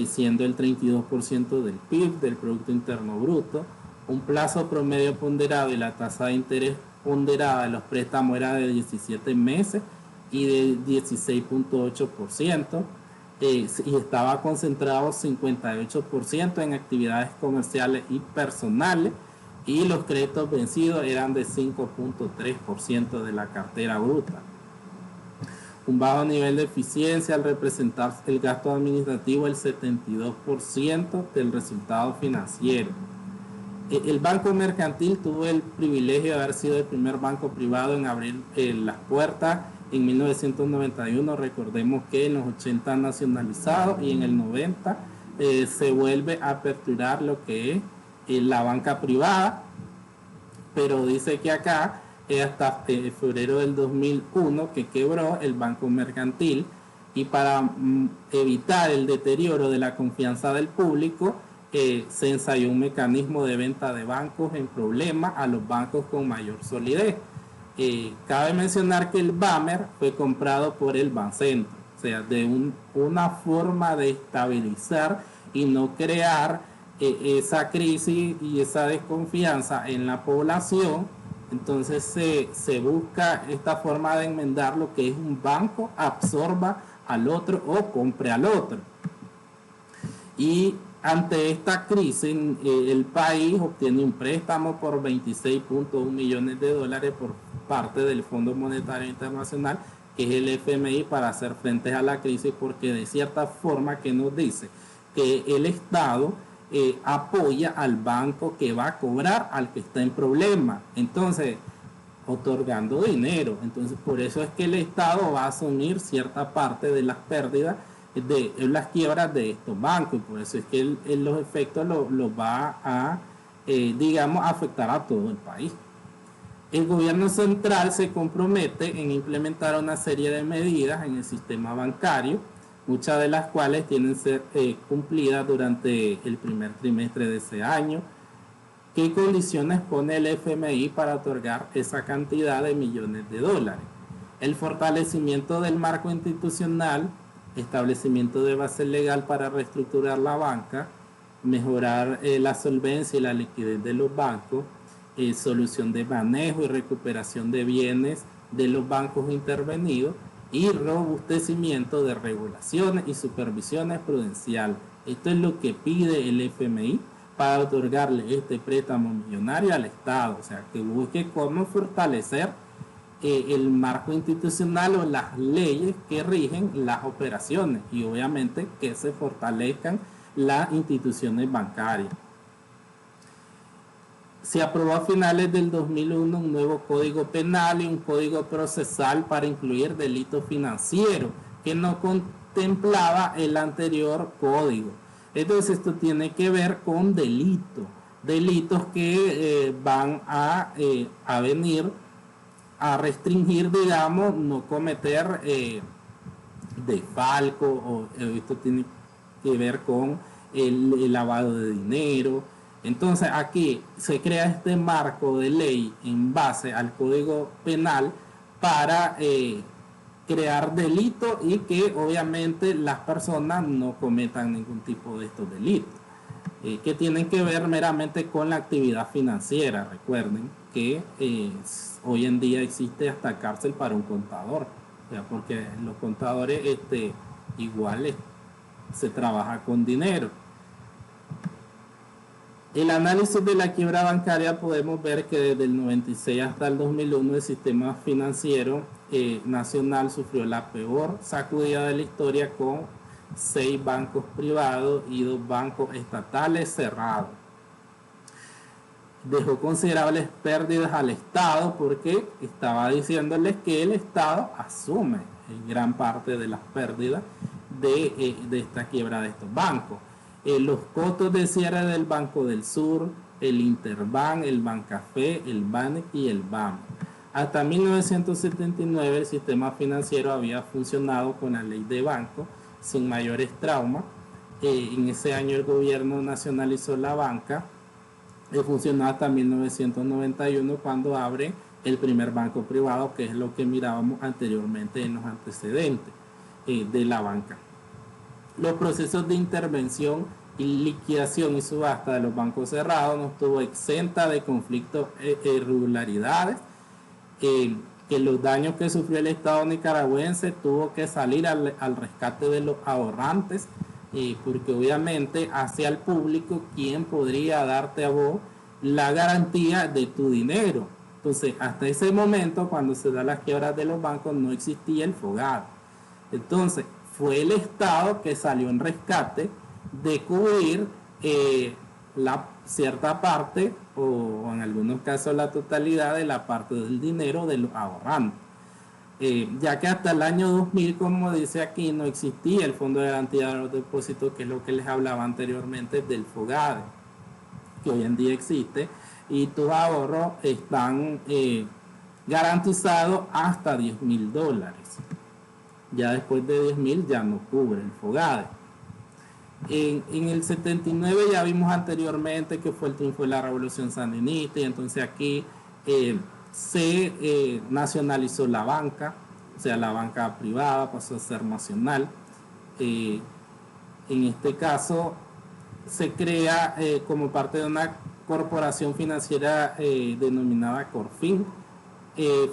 siendo el 32% del PIB, del Producto Interno Bruto. Un plazo promedio ponderado y la tasa de interés ponderada de los préstamos era de 17 meses y de 16,8%, y estaba concentrado 58% en actividades comerciales y personales, y los créditos vencidos eran de 5,3% de la cartera bruta. Un bajo nivel de eficiencia al representar el gasto administrativo el 72% del resultado financiero. El Banco Mercantil tuvo el privilegio de haber sido el primer banco privado en abrir las puertas en 1991. Recordemos que en los 80 nacionalizado y en el 90 se vuelve a aperturar lo que es la banca privada, pero dice que acá hasta febrero del 2001 que quebró el Banco Mercantil, y para evitar el deterioro de la confianza del público se ensayó un mecanismo de venta de bancos en problemas a los bancos con mayor solidez. Cabe mencionar que el BAMER fue comprado por el Bancentro, o sea, de una forma de estabilizar y no crear esa crisis y esa desconfianza en la población. Entonces se busca esta forma de enmendar lo que es un banco absorba al otro o compre al otro. Y ante esta crisis, el país obtiene un préstamo por 26,1 millones de dólares por parte del Fondo Monetario Internacional, que es el FMI, para hacer frente a la crisis, porque de cierta forma que nos dice que el Estado apoya al banco que va a cobrar al que está en problema, entonces otorgando dinero. Entonces por eso es que el Estado va a asumir cierta parte de las pérdidas de las quiebras de estos bancos, y por eso es que los efectos los va a digamos afectar a todo el país. El gobierno central se compromete en implementar una serie de medidas en el sistema bancario, muchas de las cuales tienen que ser cumplidas durante el primer trimestre de ese año. ¿Qué condiciones pone el FMI para otorgar esa cantidad de millones de dólares? El fortalecimiento del marco institucional, establecimiento de base legal para reestructurar la banca, mejorar la solvencia y la liquidez de los bancos, solución de manejo y recuperación de bienes de los bancos intervenidos, y robustecimiento de regulaciones y supervisiones prudenciales. Esto es lo que pide el FMI para otorgarle este préstamo millonario al Estado, o sea, que busque cómo fortalecer el marco institucional o las leyes que rigen las operaciones, y obviamente que se fortalezcan las instituciones bancarias. Se aprobó a finales del 2001 un nuevo código penal y un código procesal para incluir delitos financieros que no contemplaba el anterior código. Entonces esto tiene que ver con delitos que van a venir a restringir, digamos, no cometer desfalco, o esto tiene que ver con el lavado de dinero. Entonces aquí se crea este marco de ley en base al Código Penal para crear delitos y que obviamente las personas no cometan ningún tipo de estos delitos, que tienen que ver meramente con la actividad financiera. Recuerden que hoy en día existe hasta cárcel para un contador, o sea, porque los contadores igual se trabaja con dinero. El análisis de la quiebra bancaria, podemos ver que desde el 96 hasta el 2001 el sistema financiero nacional sufrió la peor sacudida de la historia, con 6 bancos privados y 2 bancos estatales cerrados. dejó considerables pérdidas al Estado porque estaba diciéndoles que el Estado asume gran parte de las pérdidas de esta quiebra de estos bancos. Los costos de cierre del Banco del Sur, el Interbank, el Bancafé, el BANEC y el BAM. Hasta 1979 el sistema financiero había funcionado con la ley de banco sin mayores traumas. En ese año el gobierno nacionalizó la banca. Funcionó hasta 1991 cuando abre el primer banco privado, que es lo que mirábamos anteriormente en los antecedentes de la banca. Los procesos de intervención y liquidación y subasta de los bancos cerrados no estuvo exenta de conflictos e irregularidades, que los daños que sufrió el Estado nicaragüense tuvo que salir al rescate de los ahorrantes, porque obviamente hacia el público quién podría darte a vos la garantía de tu dinero. Entonces hasta ese momento, cuando se da las quiebras de los bancos, no existía el FOGADE. Entonces fue el Estado que salió en rescate de cubrir la cierta parte o en algunos casos la totalidad de la parte del dinero de los ahorrantes. Ya que hasta el año 2000, como dice aquí, no existía el Fondo de Garantía de los Depósitos, que es lo que les hablaba anteriormente del FOGADE, que hoy en día existe, y tus ahorros están garantizados hasta $10,000. Ya después de 10,000 ya no cubre el FOGADE. En el 79 ya vimos anteriormente que fue el triunfo de la Revolución Sandinista, y entonces aquí se nacionalizó la banca, o sea, la banca privada pasó a ser nacional. En este caso se crea como parte de una corporación financiera denominada Corfin.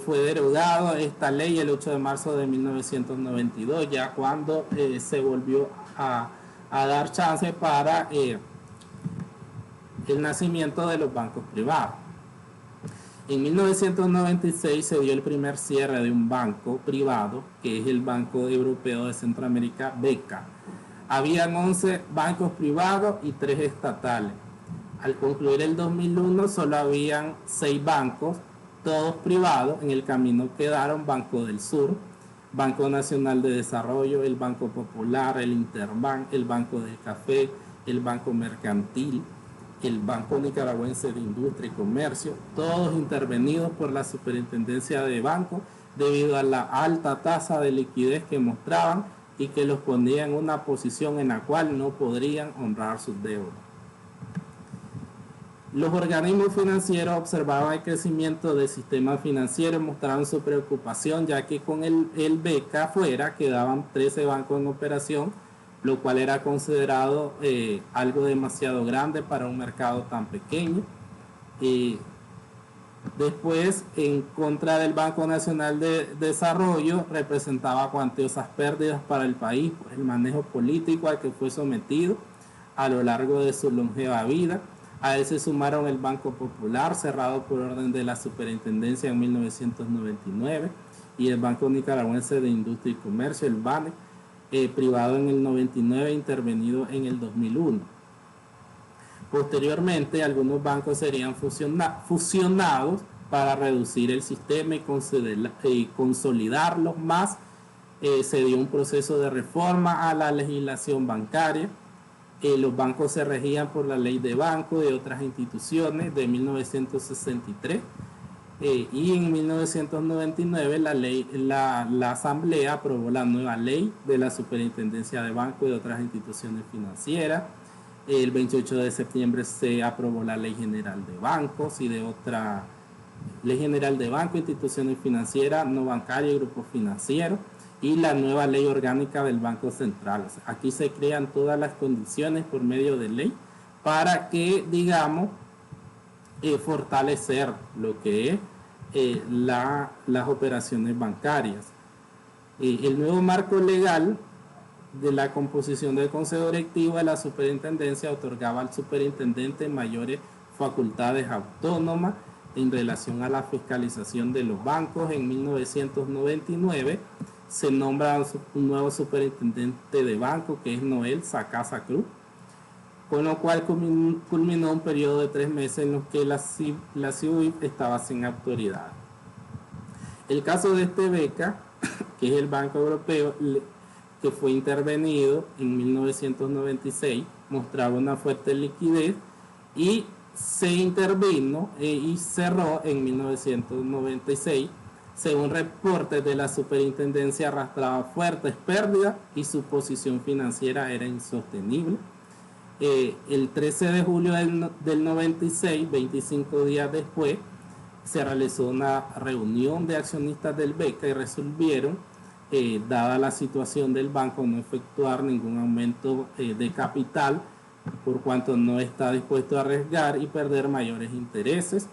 Fue derogado esta ley el 8 de marzo de 1992, ya cuando se volvió a dar chance para el nacimiento de los bancos privados. En 1996 se dio el primer cierre de un banco privado, que es el Banco Europeo de Centroamérica, BECA. Habían 11 bancos privados y 3 estatales. Al concluir el 2001 solo habían 6 bancos, todos privados. En el camino quedaron Banco del Sur, Banco Nacional de Desarrollo, el Banco Popular, el Interbank, el Banco del Café, el Banco Mercantil, el Banco Nicaragüense de Industria y Comercio, todos intervenidos por la Superintendencia de Bancos debido a la alta tasa de liquidez que mostraban y que los ponía en una posición en la cual no podrían honrar sus deudas. Los organismos financieros observaban el crecimiento del sistema financiero y mostraron su preocupación, ya que con el BECA afuera quedaban 13 bancos en operación, lo cual era considerado algo demasiado grande para un mercado tan pequeño. Después, en contra del Banco Nacional de Desarrollo, representaba cuantiosas pérdidas para el país por el manejo político al que fue sometido a lo largo de su longeva vida. A él se sumaron el Banco Popular, cerrado por orden de la Superintendencia en 1999, y el Banco Nicaragüense de Industria y Comercio, el BANEC, privado en el 99, intervenido en el 2001. Posteriormente, algunos bancos serían fusionados para reducir el sistema y consolidarlos más. Se dio un proceso de reforma a la legislación bancaria. Los bancos se regían por la ley de banco de otras instituciones de 1963. Y en 1999 la Asamblea aprobó la nueva ley de la Superintendencia de Banco y de otras instituciones financieras. El 28 de septiembre se aprobó la Ley General de Bancos y de otra Ley General de Banco, instituciones financieras, no bancarias y grupos financieros, y la nueva Ley Orgánica del Banco Central. O sea, aquí se crean todas las condiciones por medio de ley para que, digamos, fortalecer lo que es las operaciones bancarias. El nuevo marco legal de la composición del Consejo Directivo de la Superintendencia otorgaba al superintendente mayores facultades autónomas en relación a la fiscalización de los bancos. En 1999 se nombra un nuevo superintendente de banco, que es Noel Sacasa Cruz. con lo cual culminó un periodo de 3 meses en los que la CIBOIP estaba sin autoridad. El caso de este Beca, que es el Banco Europeo, que fue intervenido en 1996, mostraba una fuerte liquidez y se intervino y cerró en 1996. Según reportes de la superintendencia, arrastraba fuertes pérdidas y su posición financiera era insostenible. El 13 de julio del 96, 25 días después, se realizó una reunión de accionistas del Beca y resolvieron, dada la situación del banco, no efectuar ningún aumento de capital, por cuanto no está dispuesto a arriesgar y perder mayores intereses.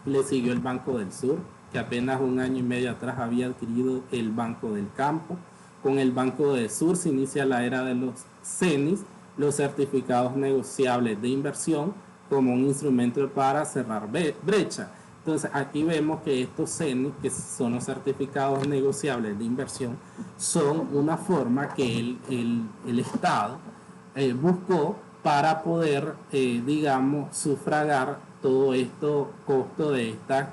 Le siguió el Banco del Sur, que apenas un año y medio atrás había adquirido el Banco del Campo. Con el Banco del Sur se inicia la era de los CENIs, los certificados negociables de inversión, como un instrumento para cerrar brecha. Entonces aquí vemos que estos CENIs, que son los certificados negociables de inversión, son una forma que el Estado buscó para poder, digamos, sufragar todo esto costo de esta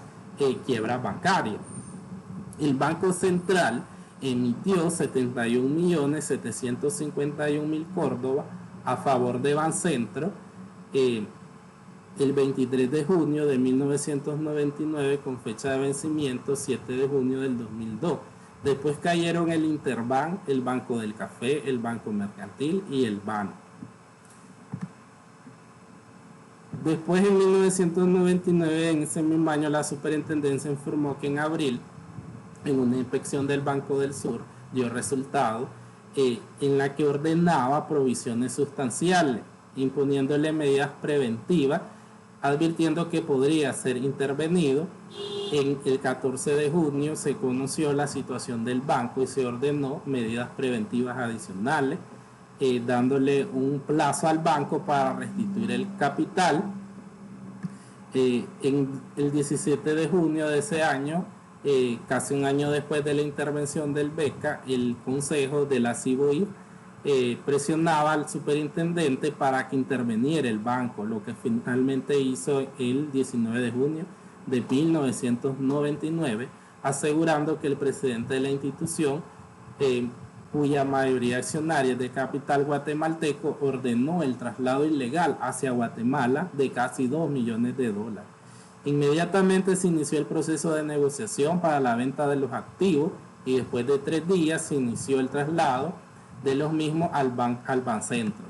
quiebra bancaria. El Banco Central emitió 71.751.000 córdobas a favor de Bancentro el 23 de junio de 1999 con fecha de vencimiento 7 de junio del 2002. Después cayeron el Interbank, el Banco del Café, el Banco Mercantil y el BAN. Después, en 1999, en ese mismo año, la superintendencia informó que en abril, en una inspección del Banco del Sur, dio resultado en la que ordenaba provisiones sustanciales, imponiéndole medidas preventivas, advirtiendo que podría ser intervenido. En el 14 de junio se conoció la situación del banco y se ordenó medidas preventivas adicionales, dándole un plazo al banco para restituir el capital. En el 17 de junio de ese año, casi un año después de la intervención del Beca, el Consejo de la CIBOIP presionaba al superintendente para que interviniera el banco, lo que finalmente hizo el 19 de junio de 1999, asegurando que el presidente de la institución, cuya mayoría accionaria de capital guatemalteco, ordenó el traslado ilegal hacia Guatemala de casi $2 millones. Inmediatamente se inició el proceso de negociación para la venta de los activos y después de 3 días se inició el traslado de los mismos al Bancentro.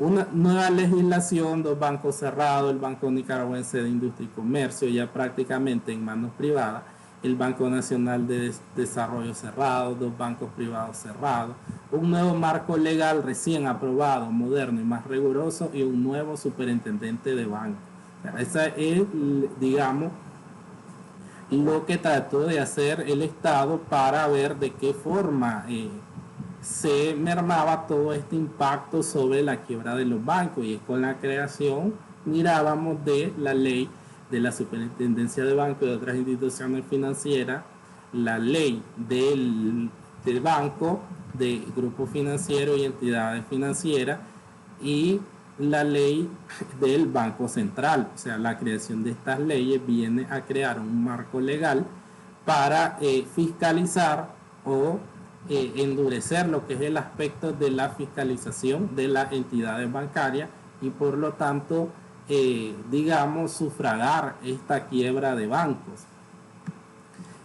Una nueva legislación, 2 bancos cerrados, el Banco Nicaragüense de Industria y Comercio ya prácticamente en manos privadas, el Banco Nacional de Desarrollo cerrado, 2 bancos privados cerrados, un nuevo marco legal recién aprobado, moderno y más riguroso, y un nuevo superintendente de banco. Esa es, digamos, lo que trató de hacer el Estado para ver de qué forma se mermaba todo este impacto sobre la quiebra de los bancos, y es con la creación, mirábamos, de la ley de la superintendencia de bancos y de otras instituciones financieras, la ley del banco, de grupos financieros y entidades financieras, y la ley del Banco Central. O sea, la creación de estas leyes viene a crear un marco legal para fiscalizar o endurecer lo que es el aspecto de la fiscalización de las entidades bancarias y por lo tanto, digamos, sufragar esta quiebra de bancos.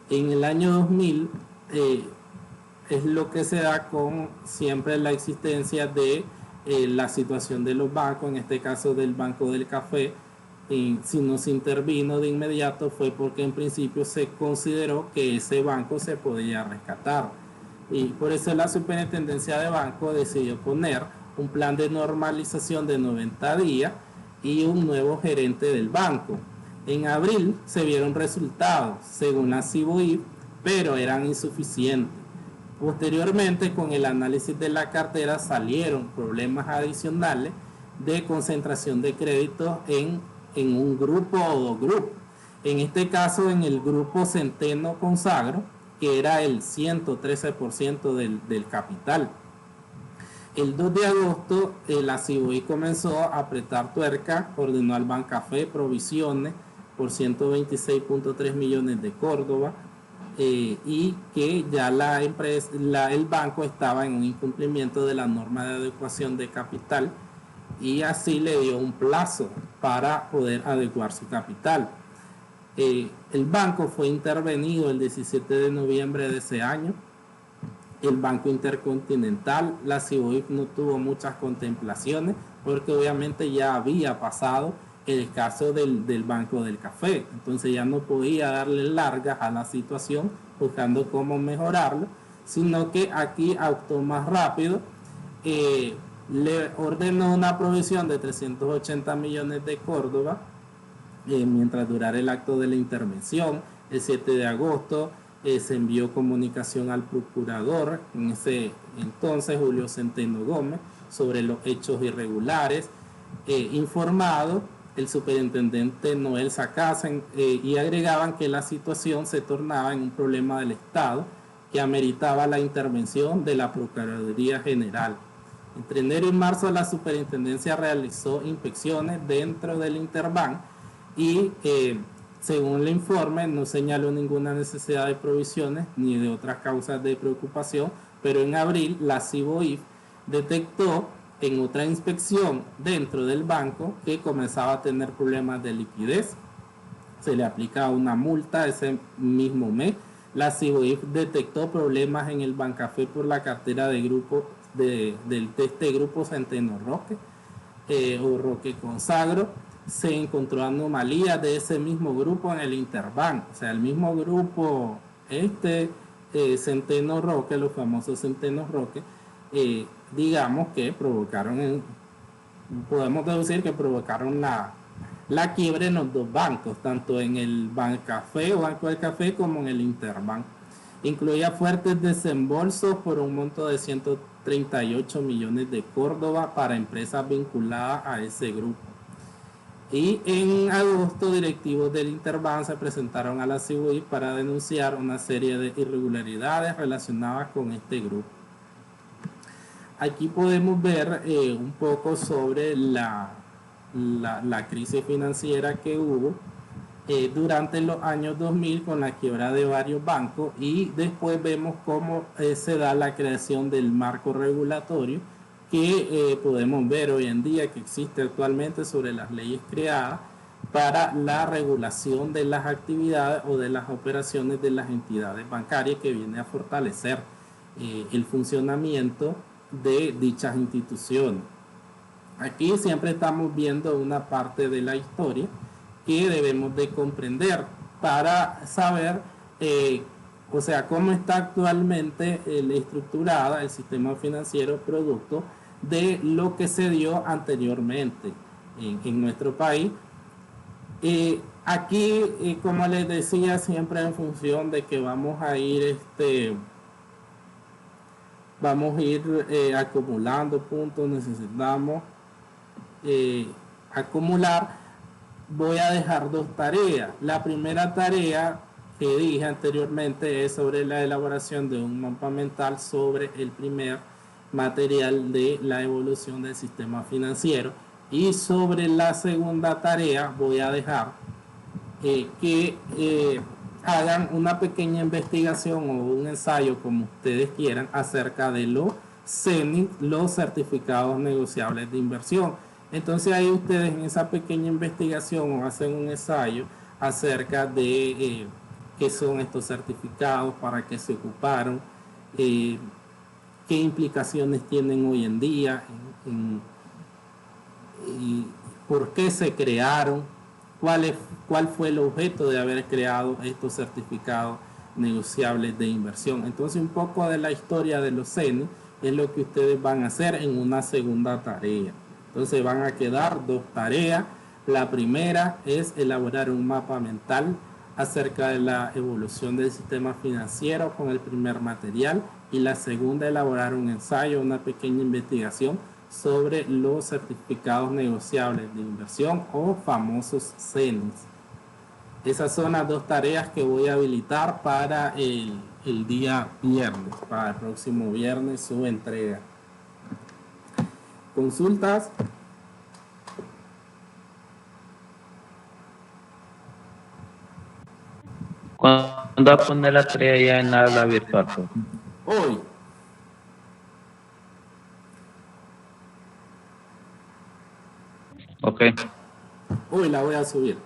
En el año 2000 es lo que se da con siempre la existencia de la situación de los bancos, en este caso del Banco del Café. Si no se intervino de inmediato fue porque en principio se consideró que ese banco se podía rescatar, y por eso la superintendencia de banco decidió poner un plan de normalización de 90 días y un nuevo gerente del banco. En abril se vieron resultados según la CIBOIP, pero eran insuficientes. Posteriormente, con el análisis de la cartera, salieron problemas adicionales de concentración de créditos en un grupo o 2 grupos. En este caso, en el grupo Centeno Consagro, que era el 113% del capital. El 2 de agosto la CIBOI comenzó a apretar tuerca, ordenó al Bancafé provisiones por 126.3 millones de Córdoba, y que ya el banco estaba en un incumplimiento de la norma de adecuación de capital, y así le dio un plazo para poder adecuar su capital. El banco fue intervenido el 17 de noviembre de ese año. El Banco Intercontinental, la CIBOIF no tuvo muchas contemplaciones porque obviamente ya había pasado el caso del Banco del Café, entonces ya no podía darle largas a la situación buscando cómo mejorarlo, sino que aquí actuó más rápido. Le ordenó una provisión de 380 millones de Córdoba mientras durara el acto de la intervención. El 7 de agosto se envió comunicación al procurador, en ese entonces Julio Centeno Gómez, sobre los hechos irregulares. Informado el superintendente Noel Sacasen, y agregaban que la situación se tornaba en un problema del Estado que ameritaba la intervención de la Procuraduría General. Entre enero y marzo la superintendencia realizó inspecciones dentro del Interbank y según el informe no señaló ninguna necesidad de provisiones ni de otras causas de preocupación, pero en abril la CIBOIF detectó en otra inspección dentro del banco que comenzaba a tener problemas de liquidez. Se le aplicaba una multa ese mismo mes. La CIBOIF detectó problemas en el Bancafé por la cartera de este grupo Centeno Roque o Roque Consagro. Se encontró anomalías de ese mismo grupo en el Interbank, o sea, el mismo grupo Centeno Roque, los famosos Centeno Roque, digamos que podemos deducir que provocaron la quiebra en los dos bancos, tanto en el Bancafé o Banco del Café como en el Interbank. Incluía fuertes desembolsos por un monto de 138 millones de Córdoba para empresas vinculadas a ese grupo. Y en agosto, directivos del Interbank se presentaron a la CIBOIF para denunciar una serie de irregularidades relacionadas con este grupo. Aquí podemos ver un poco sobre la crisis financiera que hubo durante los años 2000 con la quiebra de varios bancos, y después vemos cómo se da la creación del marco regulatorio que podemos ver hoy en día que existe actualmente sobre las leyes creadas para la regulación de las actividades o de las operaciones de las entidades bancarias, que viene a fortalecer el funcionamiento de dichas instituciones. Aquí siempre estamos viendo una parte de la historia que debemos de comprender para saber o sea, cómo está actualmente estructurada el sistema financiero producto de lo que se dio anteriormente en nuestro país. Aquí, como les decía, siempre en función de que vamos a ir acumulando puntos, necesitamos acumular. Voy a dejar dos tareas. La primera tarea que dije anteriormente es sobre la elaboración de un mapa mental sobre el primer material de la evolución del sistema financiero, y sobre la segunda tarea voy a dejar que hagan una pequeña investigación o un ensayo, como ustedes quieran, acerca de los CENIC, los certificados negociables de inversión. Entonces ahí ustedes en esa pequeña investigación hacen un ensayo acerca de qué son estos certificados, para qué se ocuparon, qué implicaciones tienen hoy en día, y por qué se crearon, cuál fue el objeto de haber creado estos certificados negociables de inversión. Entonces un poco de la historia de los CENI es lo que ustedes van a hacer en una segunda tarea. Entonces van a quedar dos tareas. La primera es elaborar un mapa mental acerca de la evolución del sistema financiero con el primer material, y la segunda, elaborar un ensayo, una pequeña investigación sobre los certificados negociables de inversión o famosos CENIs. Esas son las dos tareas que voy a habilitar para el día viernes, para el próximo viernes su entrega. ¿Consultas? ¿Cuándo va a poner la tarea ya en la aula virtual, profe? Hoy. Ok. Hoy la voy a subir.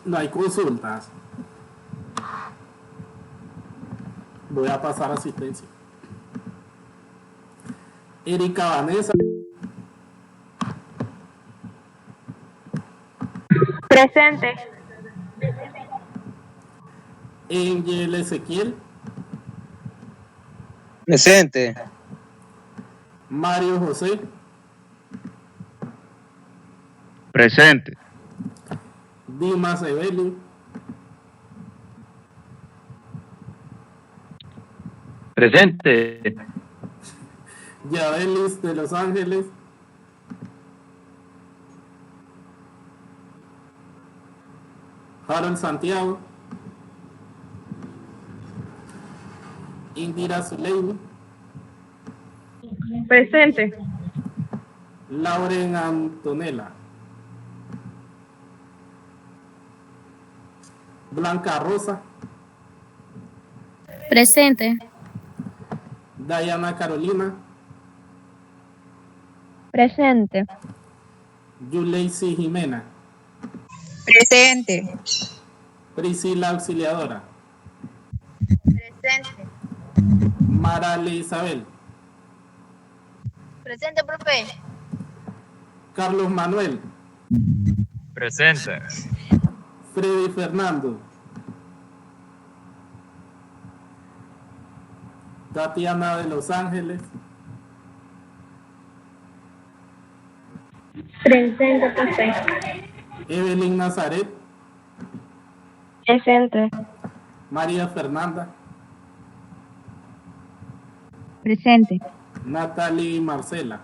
No hay consultas. Voy a pasar asistencia. Erika Vanessa. Presente. Angel Ezequiel. Presente. Mario José. Presente. Dimas Evelyn. Presente. Yabelis de Los Ángeles. Harold Santiago. Indira Zuleini. Presente. Lauren Antonella. Blanca Rosa. Presente. Diana Carolina. Presente. Yuleisi Jimena. Presente. Priscila Auxiliadora. Presente. Marale Isabel. Presente, profe. Carlos Manuel. Presente. Freddy Fernando. Tatiana de Los Ángeles. Presente, profe. Evelyn Nazaret. Presente. María Fernanda. Presente. Natalie Marcela.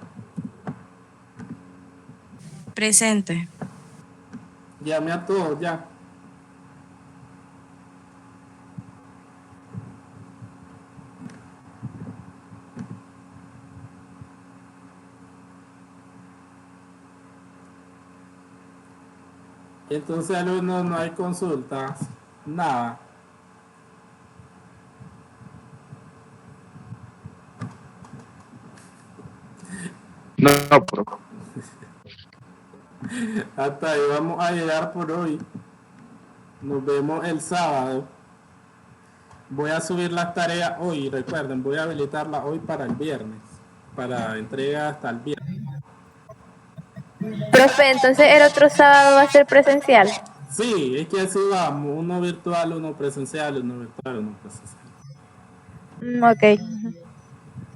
Presente. Llame a todos ya. Entonces, alumnos, no hay consultas, nada. No, profe. Hasta ahí vamos a llegar por hoy. Nos vemos el sábado. Voy a subir las tareas hoy, recuerden, voy a habilitarlas hoy para el viernes, para entrega hasta el viernes. Profe, entonces el otro sábado va a ser presencial. Sí, es que así vamos, uno virtual, uno presencial, uno virtual, uno presencial. Ok.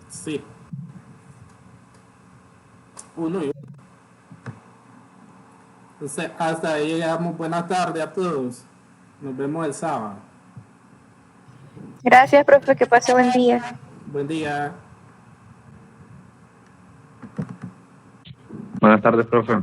Sí. Uno y uno. Entonces, hasta ahí llegamos. Buenas tardes a todos. Nos vemos el sábado. Gracias, profe, que pase buen día. Buen día. Buenas tardes, profe.